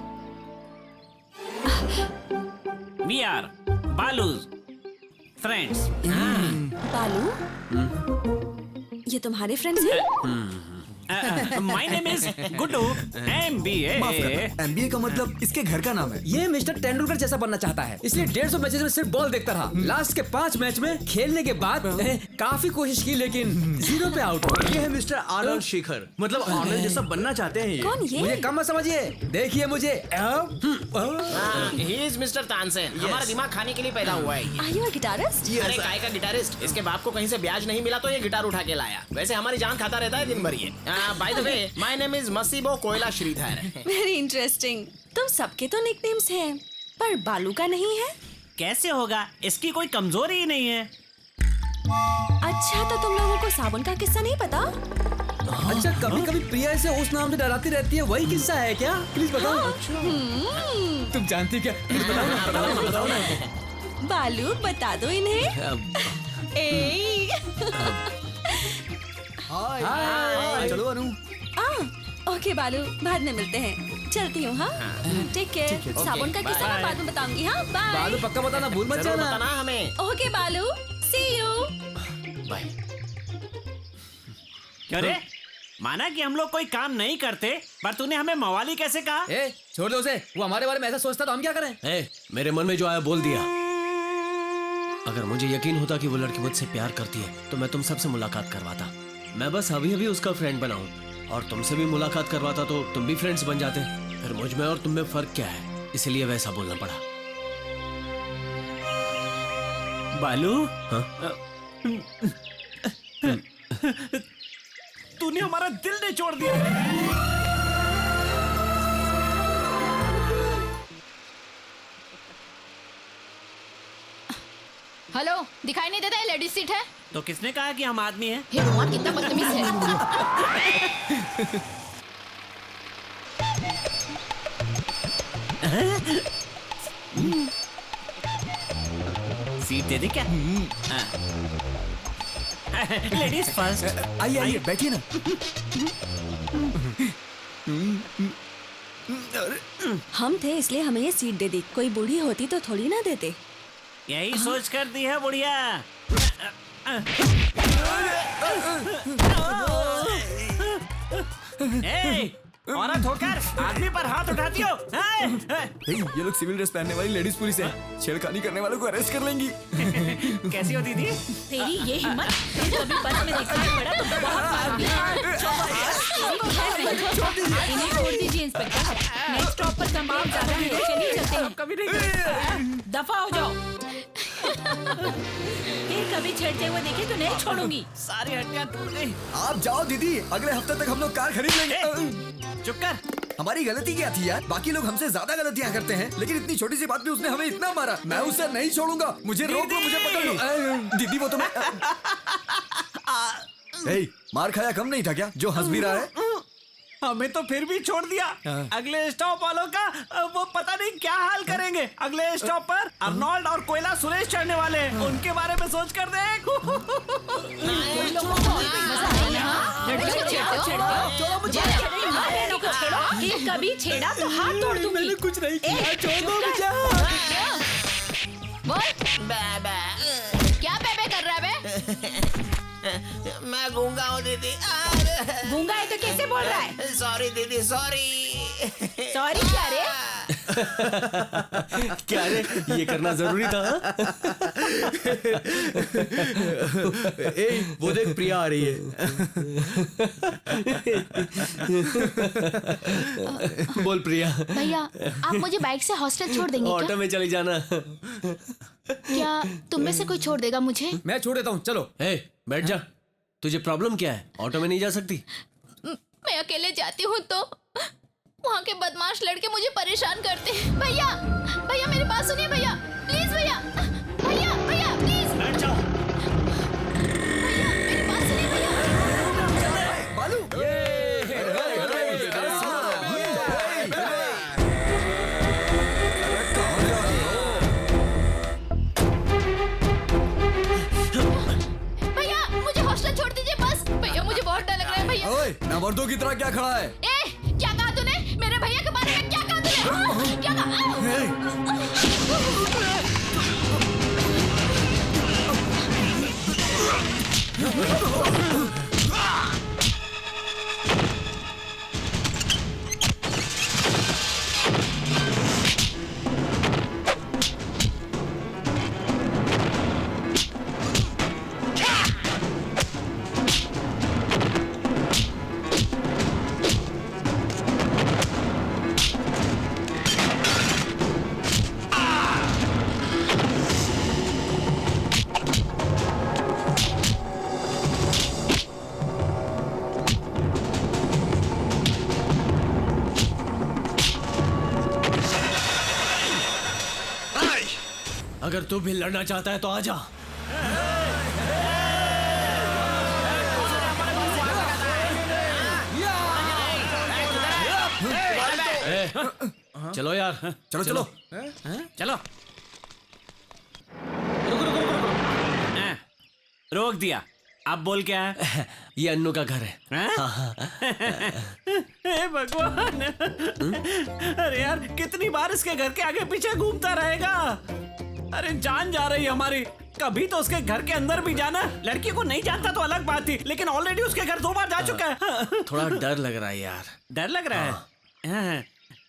We are Balu's friends. बालू, ये तुम्हारे फ्रेंड्स हैं? My name is Guddu, MBA. MBA का मतलब इसके घर का नाम है। ये मिस्टर तेंदुलकर जैसा बनना चाहता है, इसलिए 150 मैचेस में सिर्फ बॉल देखता रहा। लास्ट के 5 मैच में खेलने के बाद काफी कोशिश की, लेकिन 0 पे आउट हो गया। ये है मिस्टर आर्नल्ड शेखर, मतलब आर्नल्ड जैसा बनना चाहते हैं ये। कौन ये? मुझे कम मत समझिए, देखिए मुझे। He is Mr. तानसेन, हमारा दिमाग खाने के लिए पैदा हुआ है। Are you a guitarist? अरे काय का गिटारिस्ट, इसके बाप को कहीं से ब्याज नहीं मिला तो ये गिटार उठा के लाया। वैसे हमारी जान खाता रहता है दिन भर ये। By the way, my name is मसीबो कोयला श्रीधर। Very interesting. तुम सबके तो निकनेम्स हैं, पर बालू का नहीं है। कैसे होगा, इसकी कोई कमजोरी ही नहीं है। अच्छा, तो तुम लोगों को साबुन का किस्सा नहीं पता? अच्छा, कभी कभी प्रिया से उस नाम से डराती रहती है, वही किस्सा है क्या? प्लीज बताओ। तुम जानती क्या? प्लीज बताओ ना। बालू, बता दो इन्हें। हाय, चलो अनु। ओके बालू, बाद में मिलते हैं। चलती हूँ। हाँ, टेक केयर। साबुन का किस्सा मैं बाद में बताऊंगी। हाँ, बाय। बालू पक्का बताना, भूल मत जरूर जाना। बताना हमें। ओके बालू, सी यू। बाय। क्यों रे? माना कि हम लोग कोई काम नहीं करते, पर तूने हमें मवाली कैसे कहा? ए, छोड़ दो उसे। वो हमारे बारे में ऐसा सोचता तो हम क्या करें? मेरे मन में जो आया बोल दिया। अगर मुझे यकीन होता कि वो लड़की मुझसे प्यार करती है तो मैं तुम सबसे मुलाकात करवाता। मैं बस अभी अभी उसका फ्रेंड बना हूँ, और तुमसे भी मुलाकात करवाता तो तुम भी फ्रेंड्स बन जाते। फिर मुझ में और तुम में फर्क क्या है, इसलिए वैसा बोलना पड़ा। बालू, हाँ? तूने हमारा दिल निचोड़ दिया। हेलो, दिखाई नहीं देता है लेडीज सीट है? तो किसने कहा कि हम आदमी हैं? हे भगवान, कितना बदतमीज है। सीट दे दे क्या? Ladies first. आइए आइए, बैठिए ना। हम थे इसलिए हमें ये सीट दे दी। कोई बूढ़ी होती तो थोड़ी ना देते। यही सोच कर दी है बुढ़िया। औरत होकर आदमी पर हाथ उठाती हो? ये लोग सिविल ड्रेस पहनने वाली लेडीज पुलिस है, छेड़खानी करने वालों को अरेस्ट कर लेंगी। कैसी हो दीदी? तेरी ये हिम्मत, फिर कभी बस में दिखाई पड़ा तो बहुत मारूंगी। इन्हें छोड़ दीजिए इंस्पेक्टर। नेक्स्ट स्टॉप पर तमाम ज्यादा है, चलिए चलते हैं। कभी नहीं। दफा हो जाओ। फिर कभी छेड़ते हुए देखे तो नहीं छोड़ूंगी। सारी हड्डियां टूट गई। आप जाओ दीदी, अगले हफ्ते तक हम लोग कार खरीद लेंगे। चुप कर। हमारी गलती क्या थी यार? बाकी लोग हमसे ज्यादा गलतियां करते हैं, लेकिन इतनी छोटी सी बात पे उसने हमें इतना मारा। मैं उसे नहीं छोड़ूंगा। मुझे रोक लो, मुझे पकड़ लो। दीदी वो तो मैं मार खाया कम नहीं था क्या जो हंस भी रहा है? हमें तो फिर भी छोड़ दिया। अगले स्टॉप वालों का वो पता नहीं क्या हाल करेंगे। अगले स्टॉप पर अर्नोल्ड और कोयला सुरेश चढ़ने वाले हैं। उनके बारे में सोच कर देख। फिर कभी छेड़ा तो हाथ तोड़ दूंगी। मैंने कुछ नहीं किया, छोड़ दो मुझे। बोल, क्या बेबे कर रहा है बे? मैं गूंगा हूँ दीदी। गूंगा है तो कैसे बोल रहा है? सॉरी दीदी, सॉरी। सॉरी क्या रे? क्या रे, ये करना जरूरी था? वो देख प्रिया आ रही है। बोल प्रिया। भैया, आप मुझे बाइक से हॉस्टल छोड़ देंगे ऑटो क्या? में चली जाना। क्या तुम में से कोई छोड़ देगा मुझे? मैं छोड़ देता हूँ, चलो। बैठ जा। तुझे प्रॉब्लम क्या है? ऑटो में नहीं जा सकती? मैं अकेले जाती हूँ तो वहाँ के बदमाश लड़के मुझे परेशान करते हैं। भैया, भैया मेरी बात सुनिए भैया, प्लीज भैया, भैया, भैया प्लीज। बैठ जाओ। भैया मेरी बात सुनिए भैया। बालू, भैया मुझे हॉस्टल छोड़ दीजिए बस। भैया मुझे बहुत डर लग रहा है भैया। ओए, नामर्दों की तरह क्या खड़ा है? क्या कहा तूने? मेरे भैया के बारे में क्या कहा तूने? क्या कहा? अगर तू भी लड़ना चाहता है तो आजा। चलो यार, चलो चलो। चलो। रोक दिया। अब बोल क्या है? ये अन्नू का घर है। हे भगवान। अरे यार, कितनी बार इसके घर के आगे पीछे घूमता रहेगा। अरे जान जा रही हमारी। कभी तो उसके घर के अंदर भी जाना। लड़की को नहीं जानता तो अलग बात थी, लेकिन ऑलरेडी उसके घर 2 बार जा चुका है। थोड़ा डर लग रहा है यार। डर लग रहा है? हाँ।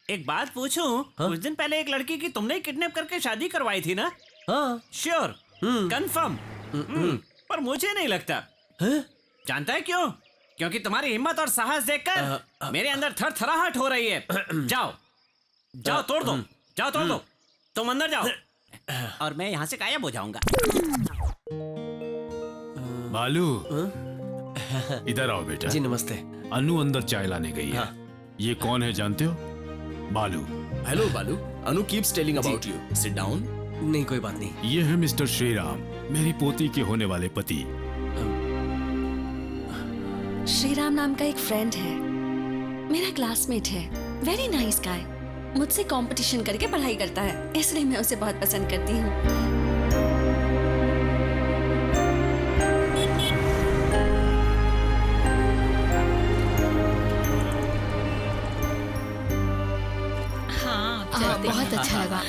एक बात पूछूं? कुछ दिन पहले एक लड़की की तुमने किडनैप करके शादी करवाई थी ना? हाँ। श्योर? कंफर्म? पर मुझे नहीं लगता। जानता है क्यों? क्योंकि तुम्हारी हिम्मत और साहस देखकर मेरे अंदर थरथराहट हो रही है। जाओ जाओ, तोड़ दो। जाओ तोड़ दो। तुम अंदर जाओ और मैं यहाँ से गायब हो जाऊंगा। बालू, इधर आओ बेटा। जी नमस्ते। अनु अंदर चाय लाने गई है। ये कौन है जानते हो? Balu. Hello Balu, Anu keeps telling about you. Sit down. नहीं कोई बात नहीं। ये है मिस्टर श्रीराम, मेरी पोती के होने वाले पति। श्रीराम नाम का एक फ्रेंड है, मेरा क्लासमेट है। Very nice guy. मुझसे कंपटीशन करके पढ़ाई करता है, इसलिए मैं उसे बहुत पसंद करती हूँ। बहुत अच्छा लगा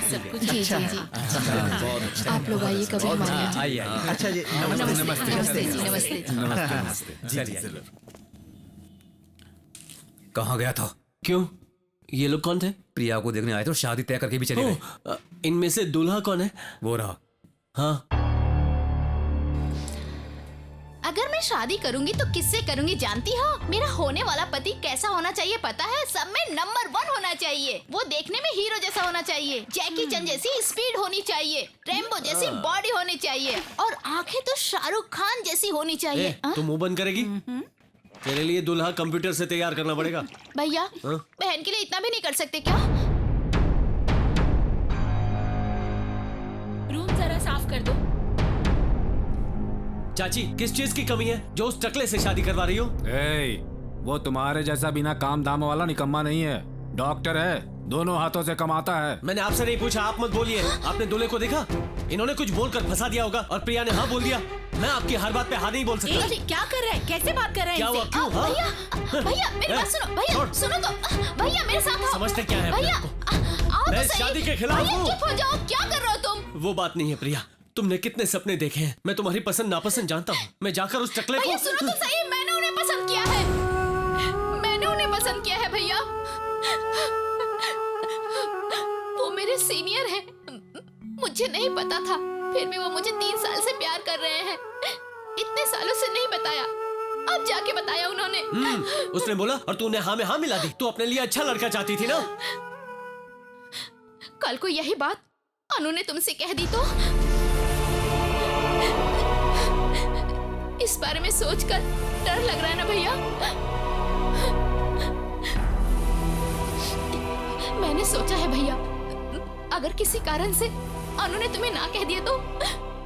सब कुछ। जी जी जी, आप लोग आइए कभी हमारे यहाँ। आइए। अच्छा जी, नमस्ते नमस्ते जी, नमस्ते जी। नमस्ते। कहाँ गया था? क्यों? ये लोग कौन थे? प्रिया को देखने आए थे और शादी तय करके भी चले गए। इनमें से दूल्हा कौन है? वो रहा। हाँ। अगर मैं शादी करूंगी तो किससे करूंगी जानती हो? मेरा होने वाला पति कैसा होना चाहिए पता है? सब में नंबर 1 होना चाहिए। वो देखने में हीरो जैसा होना चाहिए, जैकी चैन जैसी स्पीड होनी चाहिए, रैम्बो जैसी बॉडी होनी चाहिए और आंखें तो शाहरुख खान जैसी होनी चाहिए। तू मुंह बंद करेगी? तेरे लिए दूल्हा कंप्यूटर से तैयार करना पड़ेगा। भैया, बहन के लिए इतना भी नहीं कर सकते क्या? रूम जरा साफ कर दो। चाची, किस चीज की कमी है जो उस टकले से शादी करवा रही हो? वो तुम्हारे जैसा बिना काम दाम वाला निकम्मा नहीं है, डॉक्टर है, दोनों हाथों से कमाता है। मैंने आपसे नहीं पूछा, आप मत बोलिए। आपने दूल्हे को देखा? इन्होंने कुछ बोलकर फंसा दिया होगा और प्रिया ने हाँ बोल दिया। मैं आपकी हर बात पे हाँ नहीं बोल सकता। क्या कर रहा है? कैसे बात कर रहा है? क्या हुआ? क्यों? भैया भैया मेरी बात सुनो। भैया सुनो तो। भैया मेरे साथ आओ। समझते क्या है? भैया आओ मैं तो सही। शादी के खिलाफ भैया हूँ। चुप हो जाओ, क्या कर रहे हो तुम? वो बात नहीं है प्रिया, तुमने कितने सपने देखे हैं। मैं तुम्हारी पसंद नापसंद जानता हूँ। मैं जाकर उस टकले को। भैया सुनो तो सही, मैंने उन्हें पसंद किया है। मैंने उन्हें पसंद किया है भैया। वो मेरे सीनियर हैं। मुझे नहीं पता था, फिर भी वो मुझे 3 साल से प्यार कर रहे हैं। इतने सालों से नहीं बताया, अब जाके बताया उन्होंने। उसने बोला और तूने हाँ में हाँ मिला दी। तू अपने लिए अच्छा लड़का चाहती थी ना? कल को यही बात अनु ने तुमसे कह दी तो? इस बारे में सोचकर डर लग रहा है ना भैया? मैंने सोचा है भैया, अगर किसी कारण से अनु ने तुम्हें ना कह दिया तो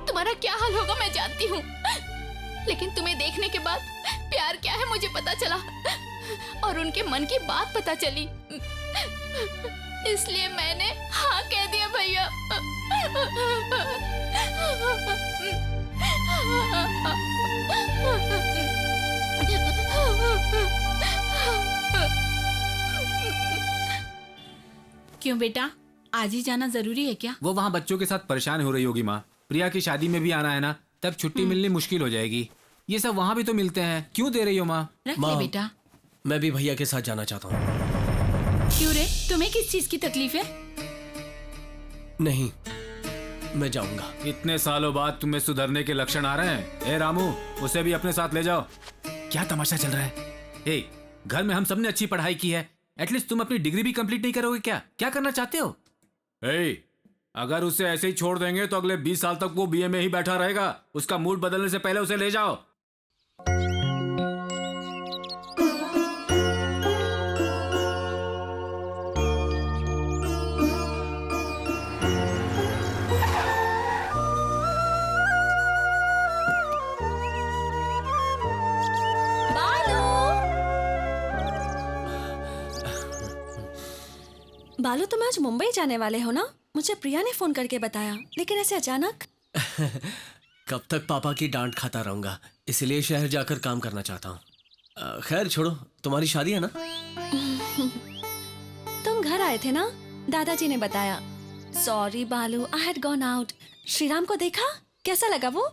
तुम्हारा क्या हाल होगा मैं जानती हूँ, लेकिन तुम्हें देखने के बाद प्यार क्या है मुझे पता चला और उनके मन की बात पता चली, इसलिए मैंने हाँ कह दिया भैया। क्यों बेटा, आज ही जाना जरूरी है क्या? वो वहाँ बच्चों के साथ परेशान हो रही होगी माँ। प्रिया की शादी में भी आना है ना, तब छुट्टी मिलनी मुश्किल हो जाएगी। ये सब वहाँ भी तो मिलते हैं, क्यों दे रही हो माँ? रख ले बेटा। मैं भी भैया के साथ जाना चाहता हूँ। क्यों रे, तुम्हें किस चीज की तकलीफ है? नहीं, मैं जाऊंगा। इतने सालों बाद तुम्हें सुधरने के लक्षण आ रहे हैं। ए रामू, उसे भी अपने साथ ले जाओ। क्या तमाशा चल रहा है? ए, घर में हम सबने अच्छी पढ़ाई की है, एटलीस्ट तुम अपनी डिग्री भी कंप्लीट नहीं करोगे क्या? क्या करना चाहते हो? ए, अगर उसे ऐसे ही छोड़ देंगे तो अगले 20 साल तक वो बीए में ही बैठा रहेगा। उसका मूड बदलने से पहले उसे ले जाओ। बालू, तुम आज मुंबई जाने वाले हो ना? मुझे प्रिया ने फोन करके बताया, लेकिन ऐसे अचानक। कब तक पापा की डांट खाता रहूंगा, इसलिए शहर जाकर काम करना चाहता हूँ। खैर छोड़ो, तुम्हारी शादी है ना? तुम घर आए थे ना, दादाजी ने बताया। सॉरी बालू, I had gone out. Shriram को देखा, कैसा लगा वो?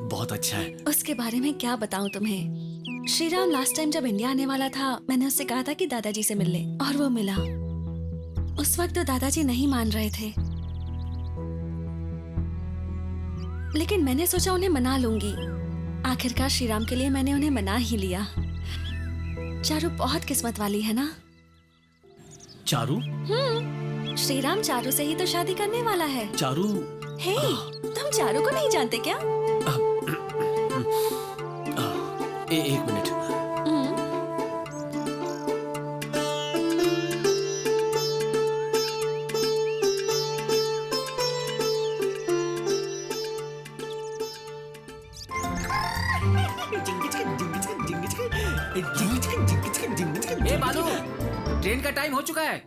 बहुत अच्छा है। उसके बारे में क्या बताऊं तुम्हें। श्रीराम लास्ट टाइम जब इंडिया आने वाला था, मैंने उससे कहा था कि दादाजी से मिल ले, और वो मिला। उस वक्त तो दादाजी नहीं मान रहे थे, लेकिन मैंने सोचा उन्हें मना लूंगी। आखिरकार श्रीराम के लिए मैंने उन्हें मना ही लिया। चारू बहुत किस्मत वाली है ना। चारू? श्रीराम चारू से ही तो शादी करने वाला है। चारू? हे, तुम चारू को नहीं जानते क्या? एक मिनट। ए बालू, ट्रेन का टाइम हो चुका है।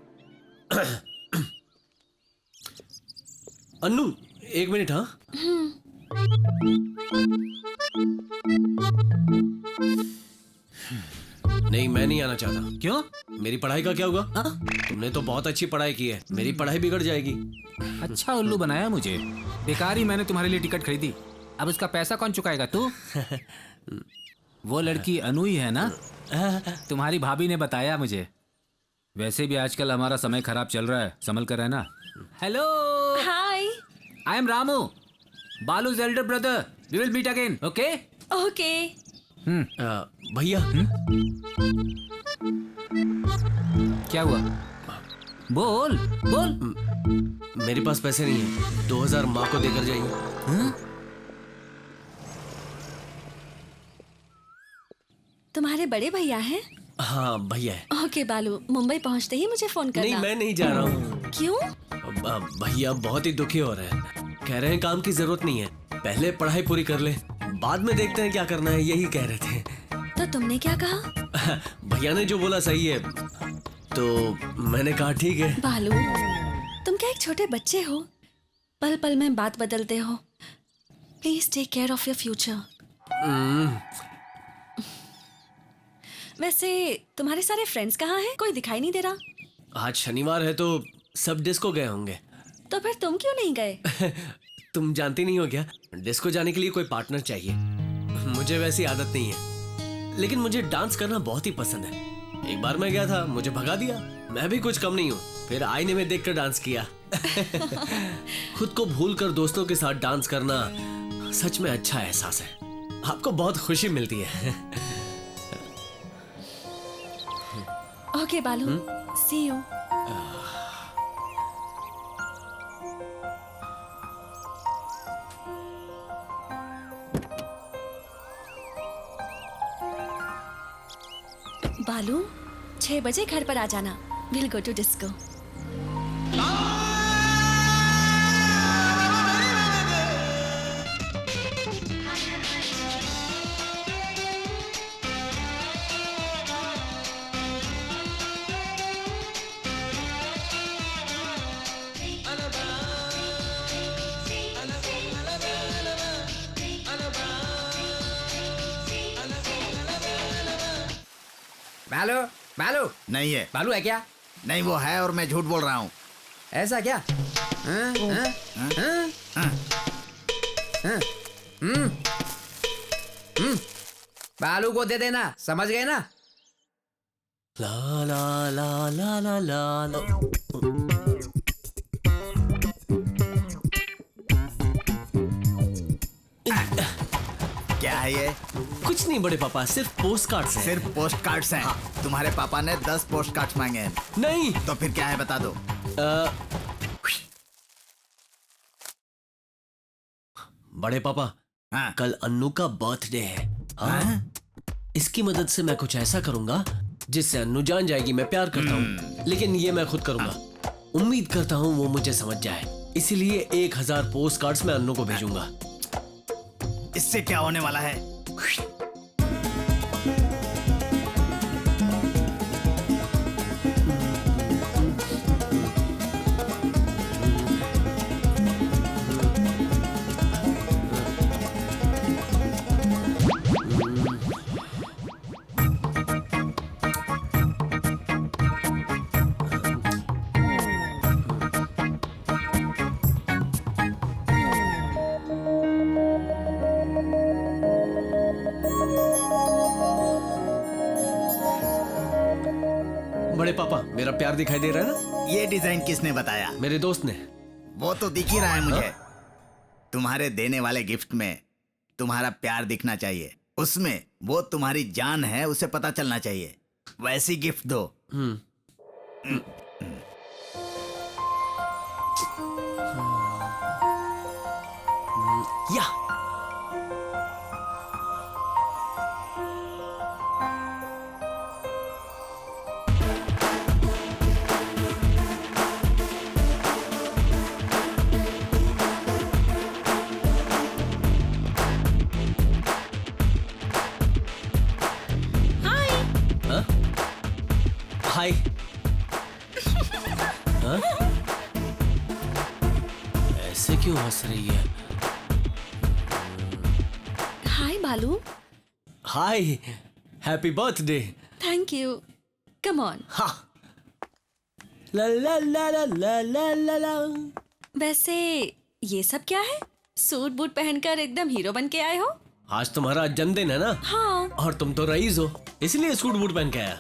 अन्नू, एक मिनट। हाँ, नहीं मैं नहीं आना चाहता। क्यों? मेरी पढ़ाई का क्या होगा? तुमने तो बहुत अच्छी पढ़ाई की है, मेरी पढ़ाई बिगड़ जाएगी। अच्छा उल्लू बनाया मुझे। बेकार ही मैंने तुम्हारे लिए टिकट खरीदी। अब उसका पैसा कौन चुकाएगा? तू? वो लड़की अनु ही है ना? तुम्हारी भाभी ने बताया मुझे। वैसे भी आजकल हमारा समय खराब चल रहा है, संभल कर रहना। Hello, hi, I am Ramu, Balu's elder brother. We will meet again, okay? Okay. भैया। क्या हुआ? बोल बोल। मेरे पास पैसे नहीं है, 2000 माँ को देकर जाइए। तुम्हारे बड़े भैया हैं? हाँ भैया है। ओके बालू, मुंबई पहुंचते ही मुझे फोन करना। नहीं मैं नहीं जा रहा हूँ। क्यों? भैया बहुत ही दुखी हो रहे हैं, कह रहे हैं काम की जरूरत नहीं है, पहले पढ़ाई पूरी कर ले, बाद में देखते हैं क्या करना है, यही कह रहे थे। तो तुमने क्या कहा? भैया ने जो बोला सही है, तो मैंने कहा ठीक है। बालू, तुम क्या एक छोटे बच्चे हो? पल पल में बात बदलते हो। Please take care of your future. वैसे तुम्हारे सारे फ्रेंड्स कहाँ हैं? कोई दिखाई नहीं दे रहा। आज शनिवार है तो सब डिस्को गए होंगे। तो फिर तुम क्यों नहीं गए? तुम जानती नहीं हो क्या, डिस्को जाने के लिए कोई पार्टनर चाहिए। मुझे वैसी आदत नहीं है, लेकिन मुझे डांस करना बहुत ही पसंद है। एक बार मैं गया था, मुझे भगा दिया। मैं भी कुछ कम नहीं हूँ, फिर आईने में देखकर डांस किया। खुद को भूलकर दोस्तों के साथ डांस करना सच में अच्छा एहसास है, आपको बहुत खुशी मिलती है। ओके बालू, सी यू। बालू, 6 बजे घर पर आ जाना। Will go to disco. Balu, Balu नहीं है। बालू है क्या? नहीं वो है, और मैं झूठ बोल रहा हूँ। ऐसा क्या? बालू को दे देना, समझ गए ना? ला ला ला ला ला ला ला। क्या है ये? कुछ नहीं बड़े पापा, सिर्फ पोस्ट कार्ड्स हैं। सिर्फ पोस्ट कार्ड्स हैं? हाँ। तुम्हारे पापा ने 10 पोस्ट कार्ड्स मांगे हैं। नहीं। तो फिर क्या है बता दो। बड़े पापा, हाँ। कल अन्नू का बर्थडे है। हाँ? इसकी मदद से मैं कुछ ऐसा करूंगा जिससे अन्नू जान जाएगी मैं प्यार करता हूँ, लेकिन ये मैं खुद करूंगा। उम्मीद करता हूँ वो मुझे समझ जाए, इसीलिए 1000 पोस्ट कार्ड्स मैं अन्नू को भेजूंगा। इससे क्या होने वाला है? बड़े पापा, मेरा प्यार दिखाई दे रहा है ना? ये डिजाइन किसने बताया? मेरे दोस्त ने। वो तो दिख ही रहा है मुझे। तुम्हारे देने वाले गिफ्ट में तुम्हारा प्यार दिखना चाहिए, उसमें वो तुम्हारी जान है उसे पता चलना चाहिए। वैसी गिफ्ट दो। या हाय। हाँ? ऐसे क्यों हंस रही है? Hi Balu. Hi, happy birthday. Thank you. Come on. हाँ। ला ला ला ला ला ला ला ला। वैसे ये सब क्या है? सूट बूट पहनकर एकदम हीरो बन के आए हो। आज तुम्हारा जन्मदिन है ना? हाँ। और तुम तो रईस हो, इसलिए सूट बूट पहन के आया।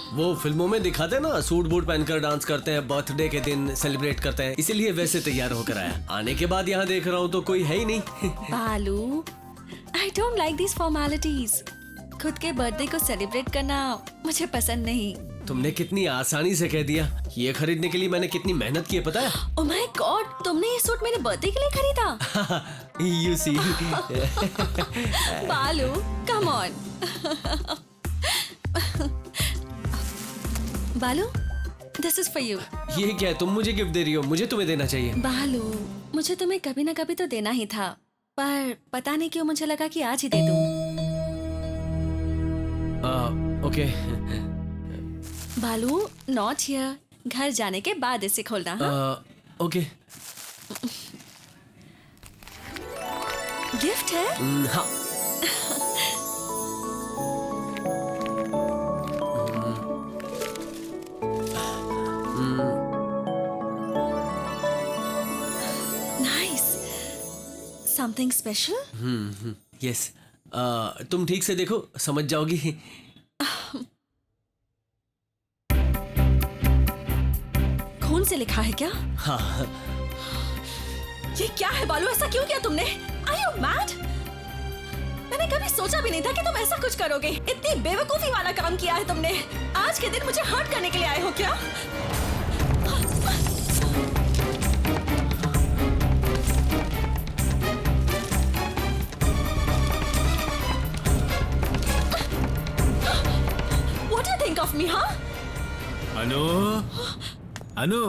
वो फिल्मों में दिखाते ना, सूट बूट पहनकर डांस करते हैं, बर्थडे के दिन सेलिब्रेट करते हैं, इसीलिए वैसे तैयार होकर आया। आने के बाद यहाँ देख रहा हूँ तो कोई है ही नहीं। बालू, I don't like these formalities. खुद के बर्थडे को सेलिब्रेट करना मुझे पसंद नहीं। तुमने कितनी आसानी से कह दिया। ये खरीदने के लिए मैंने कितनी मेहनत की है पता है? Oh my God, तुमने ये सूट मेरे बर्थडे के लिए खरीदा? You see. बालू, come on. बालू, this is for you. ये क्या है? तुम मुझे गिफ्ट दे रही हो, मुझे तुम्हें देना चाहिए। बालू, मुझे तुम्हें कभी ना कभी तो देना ही था, पर पता नहीं क्यों मुझे लगा कि आज ही दे दूं। ओके। बालू, नॉट हियर। घर जाने के बाद इसे खोलना। हाँ? ओके। गिफ्ट है? हाँ। नाइस। Something special? यस। तुम ठीक से देखो, समझ जाओगी। खून से लिखा है क्या? हाँ। ये क्या है बालू, ऐसा क्यों किया तुमने? Are you mad? मैंने कभी सोचा भी नहीं था कि तुम ऐसा कुछ करोगे। इतनी बेवकूफी वाला काम किया है तुमने। आज के दिन मुझे हर्ट करने के लिए आए हो क्या? What do you think of me, huh? अनु, अनु,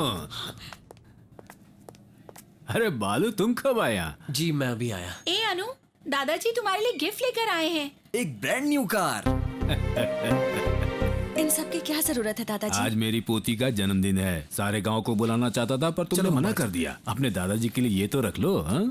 अरे बालू तुम कब आया? जी मैं अभी आया। ए अनु, दादाजी तुम्हारे लिए गिफ्ट लेकर आए हैं। एक ब्रांड न्यू कार। इन सब की क्या जरूरत है दादाजी? आज मेरी पोती का जन्मदिन है, सारे गांव को बुलाना चाहता था पर तुमने मना कर दिया। अपने दादाजी के लिए ये तो रख लो। हाँ?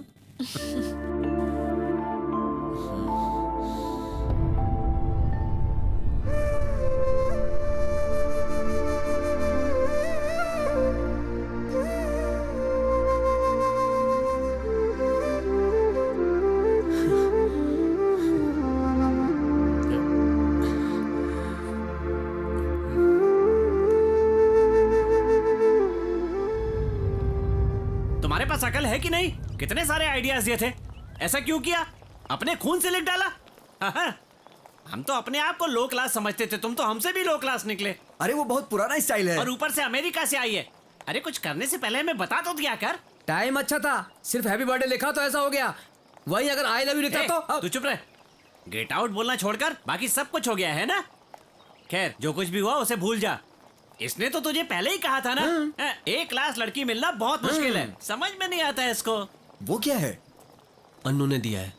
तुम्हारे पास अकल है कि नहीं? कितने सारे आइडियाज दिए थे, ऐसा क्यों किया? अपने खून से लिख डाला। हम तो अपने आप को लो क्लास समझते थे, तुम तो हमसे भी लो क्लास निकले। अरे वो बहुत पुराना स्टाइल है। और ऊपर से अमेरिका से आई है। अरे कुछ करने से पहले हमें बता तो दिया कर। टाइम अच्छा था, सिर्फ हैप्पी बर्थडे लिखा तो ऐसा हो गया। वही अगर आई लव यू लिखा तो तू चुप रह। गेट आउट बोलना छोड़कर बाकी सब कुछ हो गया है ना। खैर जो कुछ भी हुआ उसे भूल जा। इसने तो तुझे पहले ही कहा था ना। एक क्लास लड़की मिलना बहुत मुश्किल है, समझ में नहीं आता है इसको। वो क्या है? अन्नू ने दिया है।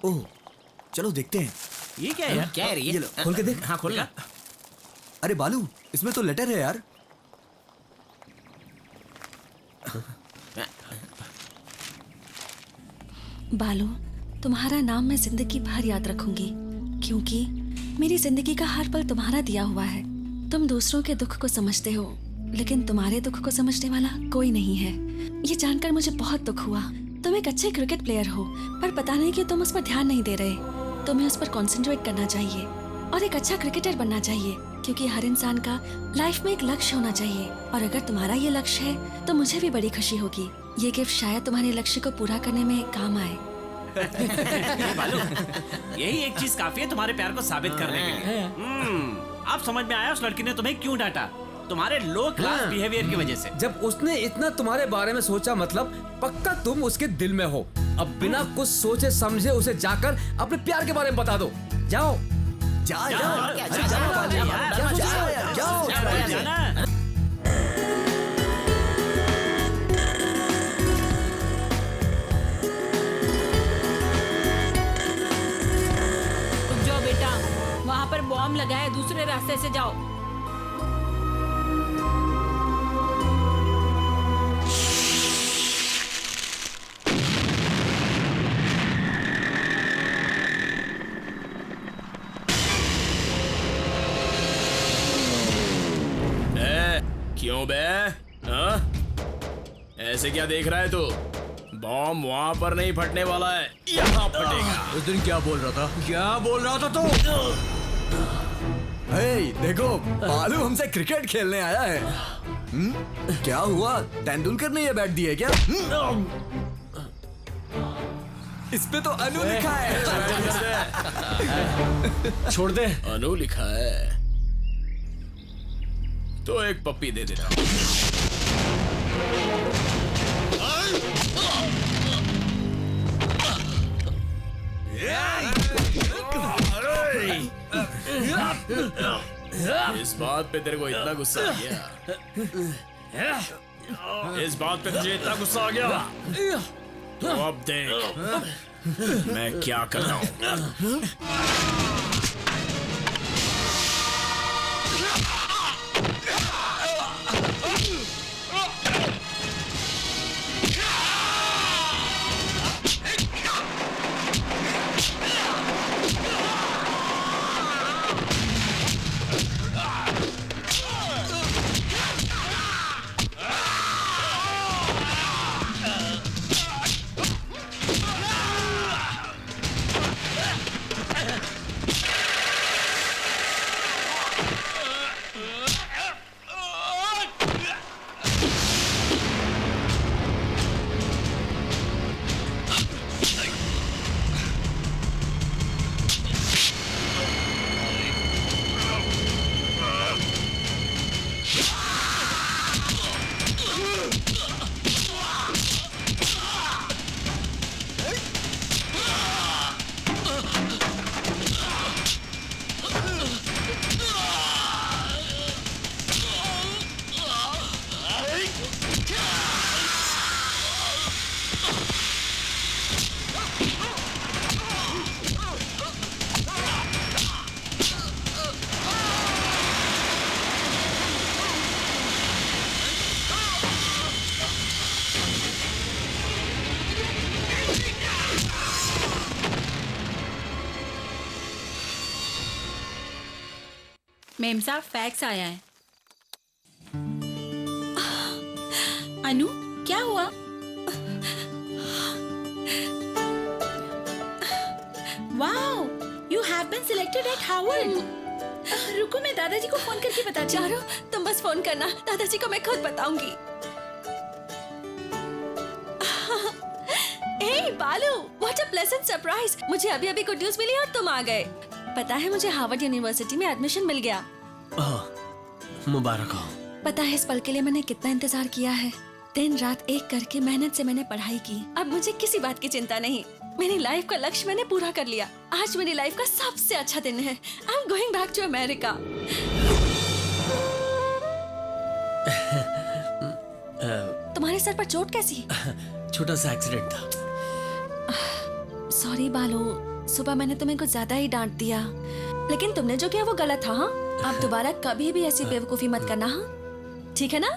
ओह, चलो देखते हैं। ये क्या है यार? क्या है ये लो, खोल के देख। हाँ खोल ना। अरे बालू, इसमें तो लेटर है यार। बालू, तुम्हारा नाम मैं जिंदगी भर याद रखूंगी, क्योंकि मेरी जिंदगी का हर पल तुम्हारा दिया हुआ है। तुम दूसरों के दुख को समझते हो, लेकिन तुम्हारे दुख को समझने वाला कोई नहीं है। ये जानकर मुझे बहुत दुख हुआ। तुम एक अच्छे क्रिकेट प्लेयर हो, पर पता नहीं कि तुम उस पर ध्यान नहीं दे रहे। तुम्हें उस पर कंसंट्रेट करना चाहिए। और एक अच्छा क्रिकेटर बनना चाहिए, क्योंकि हर इंसान का लाइफ में एक लक्ष्य होना चाहिए। और अगर तुम्हारा ये लक्ष्य है तो मुझे भी बड़ी खुशी होगी। ये गिफ्ट शायद तुम्हारे लक्ष्य को पूरा करने में काम आए। बालू, यही एक चीज काफी है तुम्हारे प्यार को साबित करने के लिए। अब समझ में आया उस लड़की ने तुम्हें क्यों डांटा, तुम्हारे लो क्लास बिहेवियर की वजह से। जब उसने इतना तुम्हारे बारे में सोचा, मतलब पक्का तुम उसके दिल में हो। अब बिना कुछ सोचे समझे उसे जाकर अपने प्यार के बारे में बता दो। जाओ वहाँ पर बॉम्ब लगा है, दूसरे रास्ते से जाओ। क्यों बे? हाँ? ऐसे क्या देख रहा है तू? बॉम्ब वहाँ पर नहीं फटने वाला है, यहाँ फटेगा। उस दिन क्या बोल रहा था? क्या बोल रहा था तू? देखो, बालू हमसे क्रिकेट खेलने आया है। क्या हुआ? तेंदुलकर ने ये बैट दी है क्या? इस पे तो अनु लिखा है। छोड़ दे। अनु लिखा है तो एक पप्पी दे देता हूँ। इस बात पे तेरे को इतना गुस्सा आ गया? इस बात पे तुझे इतना गुस्सा आ गया? तो अब देख मैं क्या करता हूँ। मेम साहब फैक्स आया है। अनु क्या हुआ? Wow, you have been selected at Harvard. रुको मैं दादाजी को फोन करके बताती हूँ। चारू, तुम बस फोन करना, दादाजी को मैं खुद बताऊंगी। हे बालू, व्हाट अ प्लेजेंट सरप्राइज। मुझे अभी अभी गुड न्यूज मिली और तुम आ गए। पता है मुझे हार्वर्ड यूनिवर्सिटी में एडमिशन मिल गया। मुबारक हो। पता है इस पल के लिए मैंने कितना इंतजार किया है। दिन रात एक करके मेहनत से मैंने पढ़ाई की। अब मुझे किसी बात की चिंता नहीं। मेरी लाइफ का लक्ष्य मैंने पूरा कर लिया। आज मेरी लाइफ का सबसे अच्छा दिन है। I am going back to America. तुम्हारे सर पर चोट कैसी? छोटा सा एक्सीडेंट था। सॉरी बालू, सुबह मैंने तुम्हें कुछ ज्यादा ही डांट दिया, लेकिन तुमने जो किया वो गलत था। हाँ, आप दोबारा कभी भी ऐसी बेवकूफी मत करना। हाँ, ठीक है ना?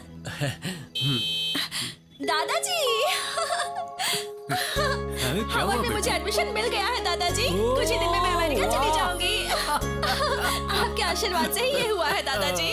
दादाजी, हार्वर्ड में मुझे एडमिशन मिल गया है दादाजी। कुछ ही दिन में मैं अमेरिका चली जाऊंगी। आपके आशीर्वाद से ही ये हुआ है दादाजी।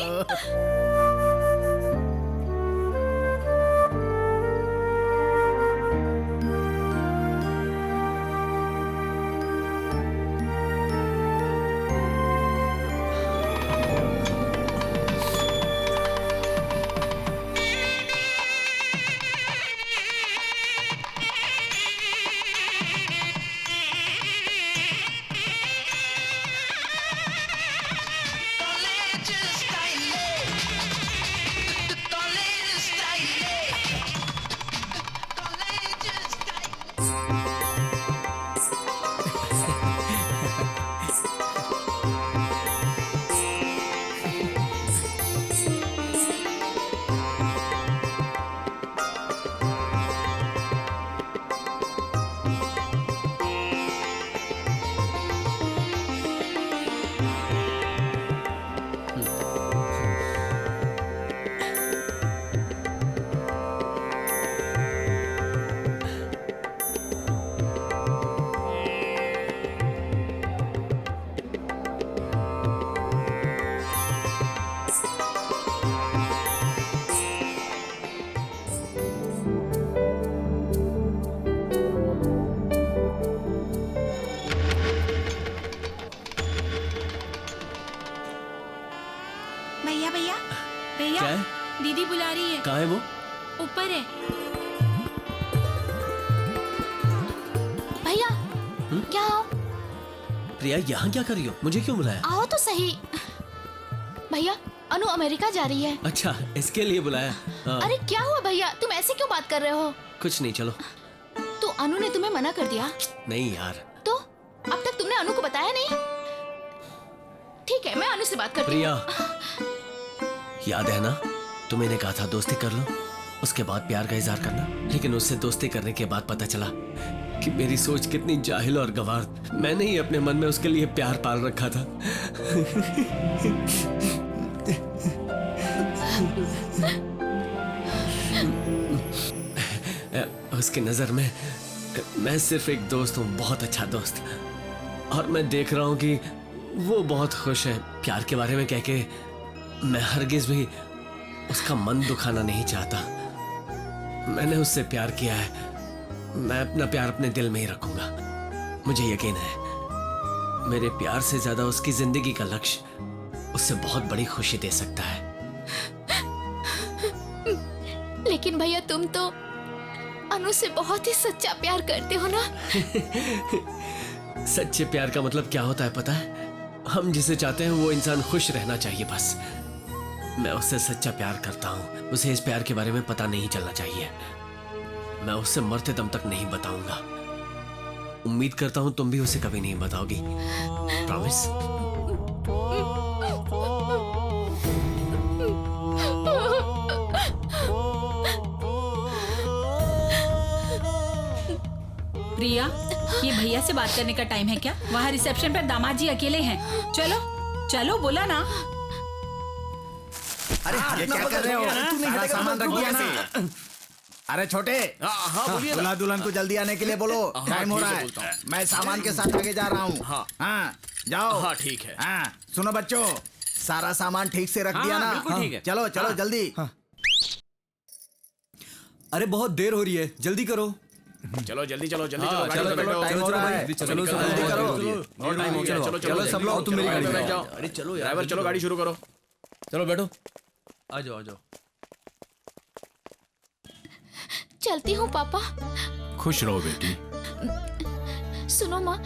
भैया भैया भैया, क्या है? दीदी बुला रही है। कहाँ है वो? ऊपर है। भैया क्या आओ? प्रिया यहाँ क्या कर रही हो? मुझे क्यों बुलाया? आओ तो सही। भैया अनु अमेरिका जा रही है। अच्छा, इसके लिए बुलाया? हाँ। अरे क्या हुआ भैया, तुम ऐसे क्यों बात कर रहे हो? कुछ नहीं, चलो। तो अनु ने तुम्हें मना कर दिया? नहीं यार। तो अब तक तुमने अनु को बताया नहीं? ठीक है, मैं अनु से बात करती हूँ। प्रिया, याद है ना तुम्हें कहा था दोस्ती कर लो, उसके बाद प्यार का इजहार करना। लेकिन उससे दोस्ती करने के बाद पता चला कि मेरी सोच कितनी जाहिल और गवार। मैंने ही अपने मन में उसके लिए प्यार पाल रखा था। उसकी नजर में मैं सिर्फ एक दोस्त हूँ, बहुत अच्छा दोस्त। और मैं देख रहा हूँ कि वो बहुत खुश है। प्यार के बारे में कह के मैं हरगिज भी उसका मन दुखाना नहीं चाहता। मैंने उससे प्यार किया है, मैं अपना प्यार अपने दिल में ही रखूंगा। मुझे यकीन है मेरे प्यार से ज्यादा उसकी जिंदगी का लक्ष्य उससे बहुत बड़ी खुशी दे सकता है। लेकिन भैया तुम तो अनु से बहुत ही सच्चा प्यार करते हो ना? सच्चे प्यार का मतलब क्या होता है पता है? हम जिसे चाहते हैं वो इंसान खुश रहना चाहिए, बस। मैं उससे सच्चा प्यार करता हूँ। उसे इस प्यार के बारे में पता नहीं चलना चाहिए। मैं उससे मरते दम तक नहीं बताऊंगा। उम्मीद करता हूँ तुम भी उसे कभी नहीं बताओगी। प्रॉमिस? प्रिया, ये भैया से बात करने का टाइम है क्या? वहाँ रिसेप्शन पर दामाद जी अकेले हैं। चलो चलो, बोला ना। अरे ये क्या कर रहे हो? सारा सामान रख दिया ना। अरे छोटे, बोलिए। दूल्हा दुल्हन को जल्दी आने के लिए बोलो, टाइम हो रहा है। मैं सामान के साथ आगे जा रहा हूँ। हाँ जाओ। हाँ ठीक है। हाँ सुनो बच्चों, सारा सामान ठीक से रख दिया ना? बिल्कुल ठीक है। चलो चलो जल्दी। अरे बहुत देर हो रही है, जल्दी करो। चलो जल्दी चलो, जल्दी चलो, चलो, चलो, चलो, टाइम हो रहा है। चलो जल्दी करो। और टाइम हो गया। चलो चलो सब लोग, तुम मेरी गाड़ी में जाओ। अरे चलो ड्राइवर, चलो गाड़ी शुरू करो। चलो बैठो। आ जाओ आ जाओ। चलती हूँ पापा। खुश रहो बेटी। सुनो माँ,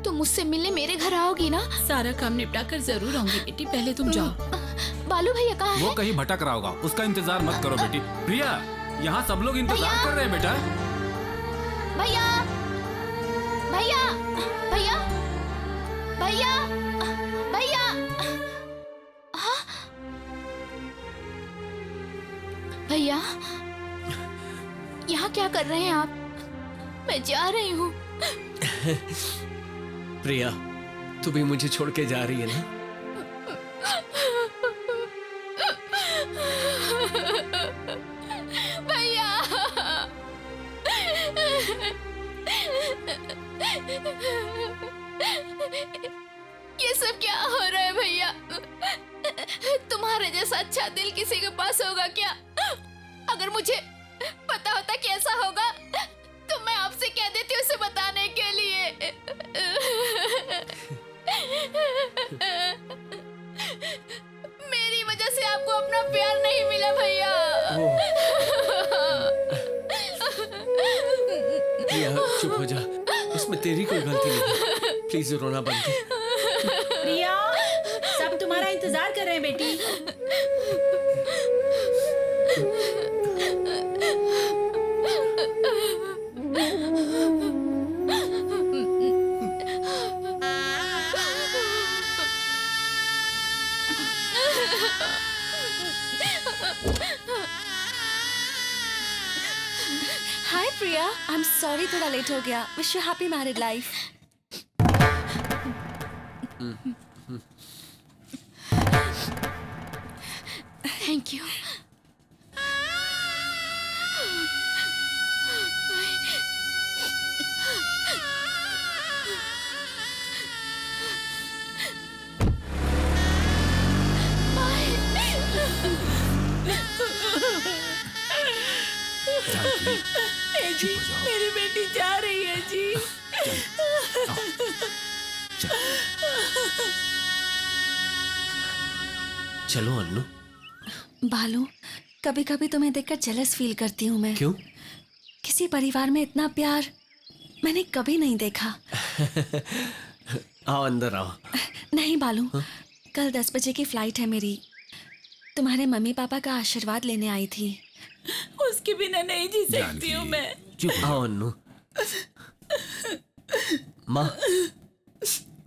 तुम मुझसे मिलने मेरे घर आओगी ना? सारा काम निपटा कर जरूर आऊंगी बेटी, पहले तुम जाओ। बालू भैया कहाँ है? वो कहीं भटक रहा होगा, उसका इंतजार मत करो बेटी। प्रिया, यहाँ सब लोग इंतजार कर रहे हैं बेटा। भैया भैया भैया भैया भैया। हाँ? भैया यहाँ क्या कर रहे हैं आप? मैं जा रही हूँ। प्रिया, तू भी मुझे छोड़ के जा रही है ना? भैया ये सब क्या हो रहा है भैया? तुम्हारे जैसा अच्छा दिल किसी के पास होगा क्या? अगर मुझे पता होता कि ऐसा होगा तो मैं आपसे कह देती उसे बताने के लिए। मेरी वजह से आपको अपना प्यार नहीं मिला भैया। प्रिया चुप हो जा, उसमें तेरी कोई गलती नहीं। प्लीज रोना बंद कर। प्रिया, सब तुम्हारा इंतजार कर रहे हैं बेटी। Hi Priya, I am sorry थोड़ा लेट हो गया। Wish you happy married life. Thank you. ए जी, मेरी बेटी जा रही है जी। चलो अन्नू। बालू, कभी कभी तुम्हें देखकर जेलस फील करती हूँ मैं। क्यों? किसी परिवार में इतना प्यार मैंने कभी नहीं देखा। आओ अंदर आओ। नहीं बालू, कल 10 बजे की फ्लाइट है मेरी। तुम्हारे मम्मी पापा का आशीर्वाद लेने आई थी। उसके बिना नहीं जी सकती हूँ मैं। आओ अन्नू। माँ,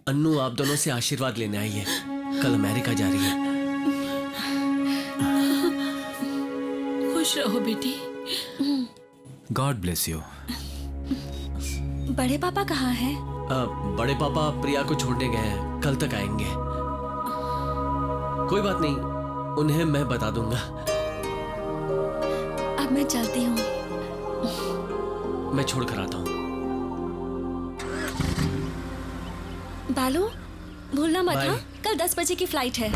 अन्नू आप दोनों से आशीर्वाद लेने आई है। कल अमेरिका जा रही है। खुश रहो बेटी। God bless you. बड़े पापा कहाँ हैं? बड़े पापा प्रिया को छोड़ने गए हैं, कल तक आएंगे। कोई बात नहीं, उन्हें मैं बता दूंगा। अब मैं चलती हूँ। मैं छोड़ कर आता हूँ। बालू, भूलना मत बाय। हाँ, कल 10 बजे की फ्लाइट है।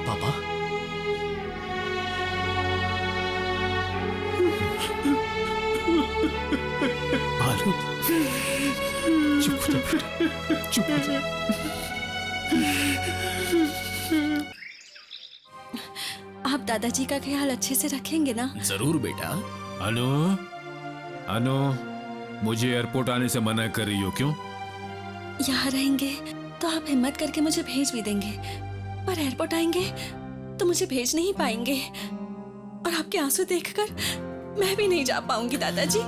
पापा, बालू, चुप हो जा बेटा, चुप हो जा। आप दादाजी का ख्याल अच्छे से रखेंगे ना? जरूर बेटा। अनु, अनु, मुझे एयरपोर्ट आने से मना कर रही हो क्यों? यहाँ रहेंगे तो आप हिम्मत करके मुझे भेज भी देंगे, पर एयरपोर्ट आएंगे तो मुझे भेज नहीं पाएंगे। और आपके आंसू देखकर मैं भी नहीं जा पाऊंगी दादाजी।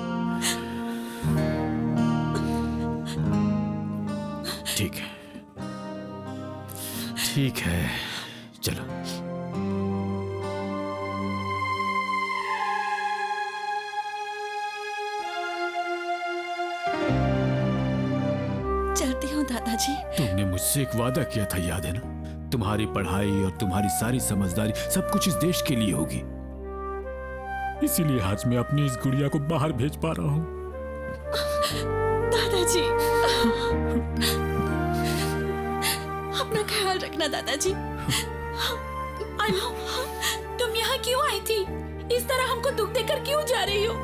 ठीक है, ठीक है, चलो। चलती हूँ दादाजी। तुमने मुझसे एक वादा किया था, याद है ना? तुम्हारी पढ़ाई और तुम्हारी सारी समझदारी सब कुछ इस देश के लिए होगी। इसीलिए आज मैं अपनी इस गुड़िया को बाहर भेज पा रहा हूँ। दादाजी, अपना ख्याल रखना दादाजी। अनु, तुम यहाँ क्यों आई थी? इस तरह हमको दुख देकर क्यों जा रही हो?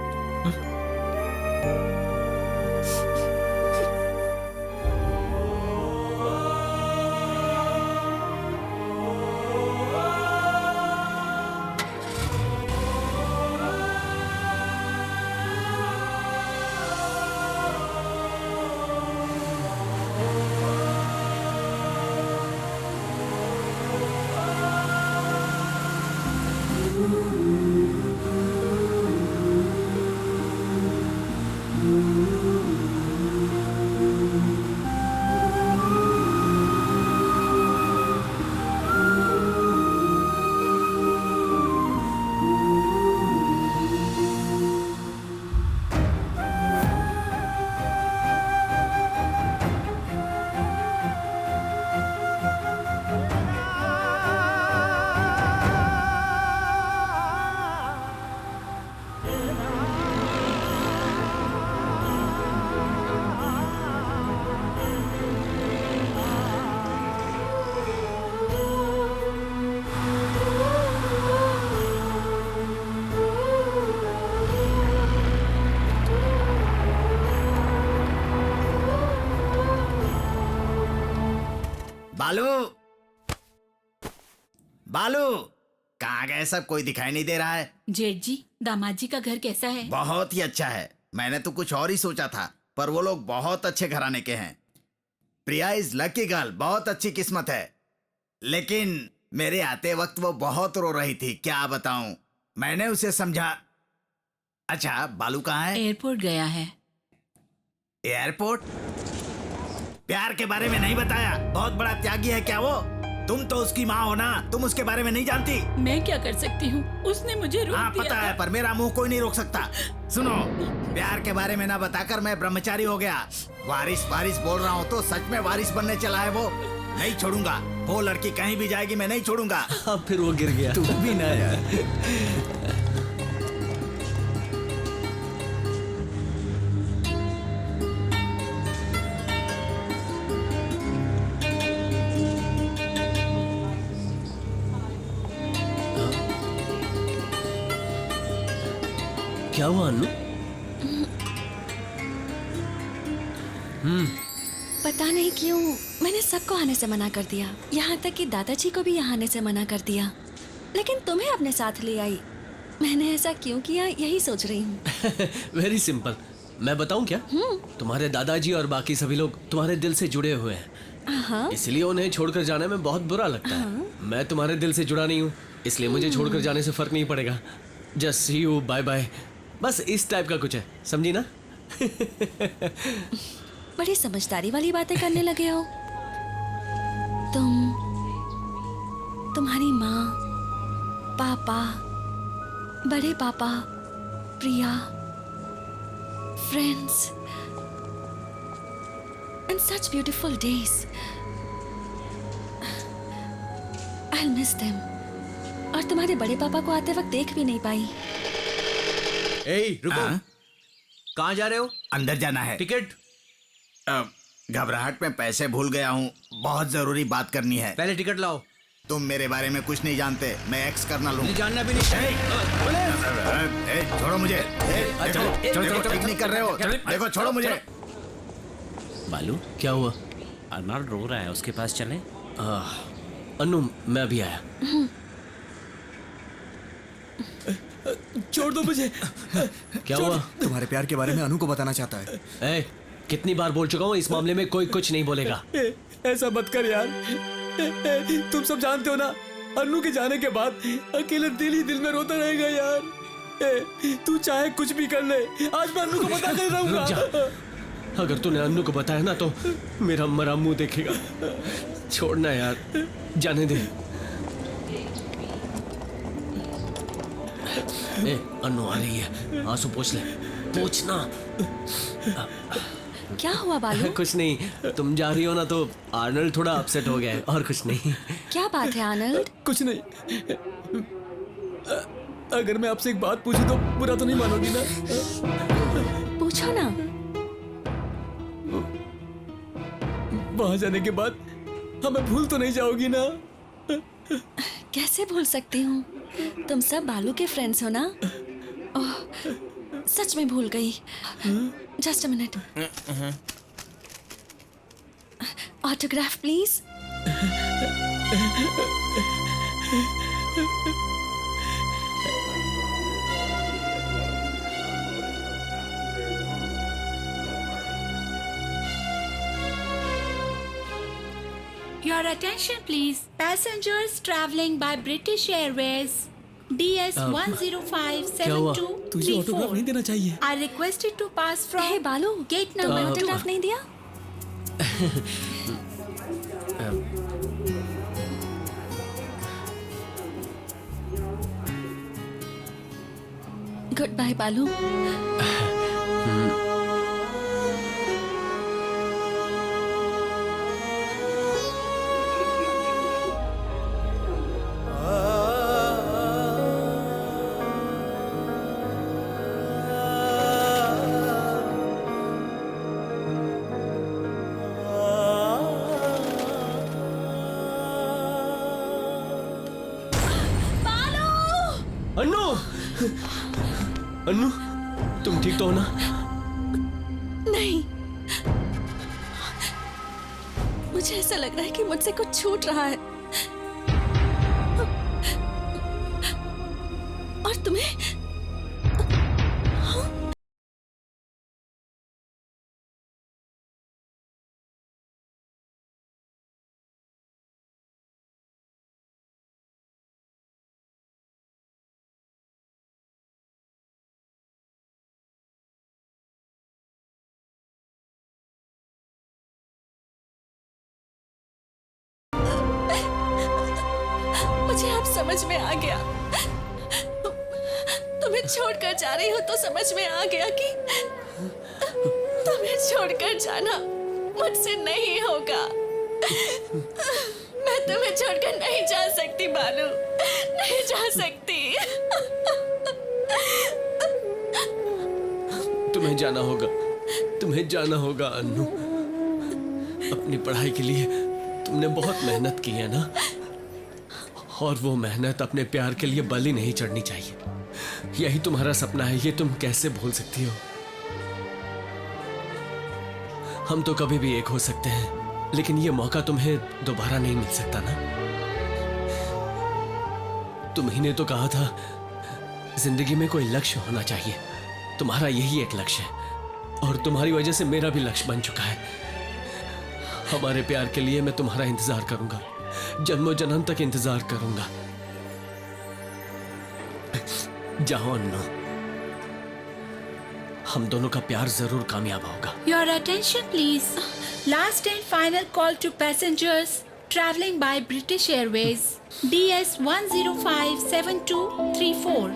बालू, बालू, कहाँ कहाँ गए सब? कोई दिखाई नहीं दे रहा है। जेठ जी, दामाद जी का घर कैसा है? बहुत ही अच्छा है। मैंने तो कुछ और ही सोचा था, पर वो लोग बहुत अच्छे घराने के हैं। प्रिया इज लकी गर्ल, बहुत अच्छी किस्मत है। लेकिन मेरे आते वक्त वो बहुत रो रही थी, क्या बताऊं। मैंने उसे समझा। अच्छा, बालू कहाँ है? एयरपोर्ट गया है। एयरपोर्ट? प्यार के बारे में नहीं बताया? बहुत बड़ा त्यागी है क्या वो? तुम तो उसकी माँ हो ना, तुम उसके बारे में नहीं जानती? मैं क्या कर सकती हूँ, उसने मुझे रोक हाँ दिया पता था। है, पर मेरा मुंह कोई नहीं रोक सकता। सुनो, प्यार के बारे में ना बताकर मैं ब्रह्मचारी हो गया। वारिस वारिस बोल रहा हूँ तो सच में वारिस बनने चला है वो। नहीं छोड़ूंगा, वो लड़की कहीं भी जाएगी मैं नहीं छोड़ूंगा। अब फिर वो गिर गया। तू भी ना यार। क्या हुआ अन्नू? पता नहीं क्यों मैंने सबको आने से मना कर दिया, यहाँ तक कि दादाजी को भी यहाँ आने से मना कर दिया, लेकिन तुम्हें अपने साथ ले आई। मैंने ऐसा क्यों किया यही सोच रही हूँ। वेरी सिंपल, मैं बताऊं क्या? तुम्हारे दादाजी और बाकी सभी लोग तुम्हारे दिल से जुड़े हुए हैं। हाँ। इसलिए उन्हें छोड़कर जाने में बहुत बुरा लगता है। मैं तुम्हारे दिल से जुड़ा नहीं हूँ, इसलिए मुझे छोड़कर जाने से फर्क नहीं पड़ेगा। Just see you, bye bye, बस इस टाइप का कुछ है, समझी ना? बड़ी समझदारी वाली बातें करने लगे हो तुम्हारी माँ, पापा, बड़े पापा, प्रिया, friends and such beautiful days. I'll miss them. और तुम्हारे बड़े पापा को आते वक्त देख भी नहीं पाई। ए, रुको। कहाँ जा रहे हो? अंदर जाना है। टिकट? घबराहट में पैसे भूल गया हूँ, बहुत जरूरी बात करनी है। पहले टिकट लाओ। तुम मेरे बारे में कुछ नहीं जानते, मैं एक्स करना लूँ। जानना भी नहीं चाहिए। छोड़ो मुझे। देखो, ठीक नहीं कर रहे हो। देखो, छोड़ो मुझे। बालू, क्या हुआ? अर्नल्ड रो रहा है, उसके पास चले? अन्नू, मैं अभी आया। छोड़ दो मुझे। क्या हुआ? तुम्हारे प्यार के बारे में अनु को बताना चाहता है। कितनी बार बोल चुका हूँ, इस मामले में कोई कुछ नहीं बोलेगा। ऐसा मत कर यार। तुम सब जानते हो ना, अन्नू के जाने के बाद अकेले दिल ही दिल में रोता रहेगा यार। तू चाहे कुछ भी कर ले, आज मैं अन्नू को बता कर रहूंगा। अगर तूने अन्नू को बताया ना तो मेरा मरा मुंह देखेगा। छोड़ना यार, जाने दे। अन्नू आ रही है, आंसू पोंछ ले, पोंछना। क्या हुआ बालू? कुछ नहीं, तुम जा रही हो ना तो आर्नल्ड थोड़ा अपसेट हो गया है, और कुछ नहीं। क्या बात है आर्नल्ड? कुछ नहीं। अगर मैं आपसे एक बात पूछूं तो बुरा तो नहीं मानोगी ना? पूछो ना। वहां जाने के बाद हमें भूल तो नहीं जाओगी ना? कैसे भूल सकती हूँ, तुम सब बालू के फ्रेंड्स हो ना? ओह, सच में भूल गई। Just a minute. Autograph please. Your attention please. Passengers traveling by British Airways DS 1057234 तुझे ऑटोग्राफ नहीं देना चाहिए। are requested to pass from हे बालू, gate तुम्हें number 2. ऑटोग्राफ नहीं दिया? गुड बाय बालू। अन्नू, अन्नू, तुम ठीक तो हो ना? नहीं, मुझे ऐसा लग रहा है कि मुझसे कुछ छूट रहा है। तुम्हें मुझे अब समझ में आ गया। तुम्हें छोड़कर जा रही हो तो समझ में आ गया कि तुम्हें छोड़कर जाना मुझसे नहीं होगा। मैं तुम्हें छोड़कर नहीं जा सकती बालू, नहीं जा सकती। तुम्हें जाना होगा, तुम्हें जाना होगा अन्नू। अपनी पढ़ाई के लिए तुमने बहुत मेहनत की है ना, और वो मेहनत अपने प्यार के लिए बलि नहीं चढ़नी चाहिए। यही तुम्हारा सपना है, ये तुम कैसे भूल सकती हो? हम तो कभी भी एक हो सकते हैं, लेकिन ये मौका तुम्हें दोबारा नहीं मिल सकता ना। तुम्ही ने तो कहा था जिंदगी में कोई लक्ष्य होना चाहिए। तुम्हारा यही एक लक्ष्य है, और तुम्हारी वजह से मेरा भी लक्ष्य बन चुका है। हमारे प्यार के लिए मैं तुम्हारा इंतजार करूंगा, जन्मों जन्म तक इंतजार करूंगा। जाओ अन्नू, हम दोनों का प्यार जरूर कामयाब होगा। Your attention please. Last and final call to passengers traveling by British Airways DS 1057234.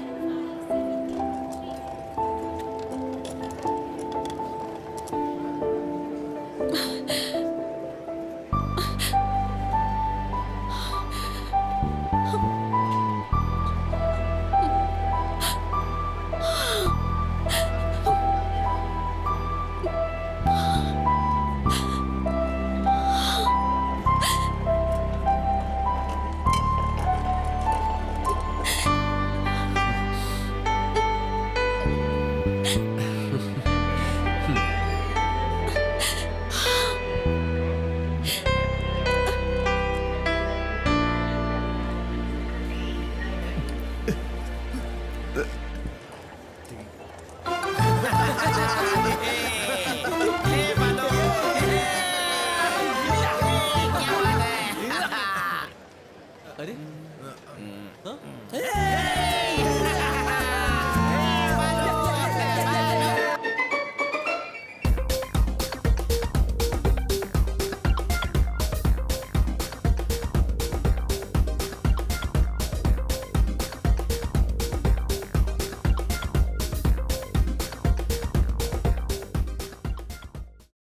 अरे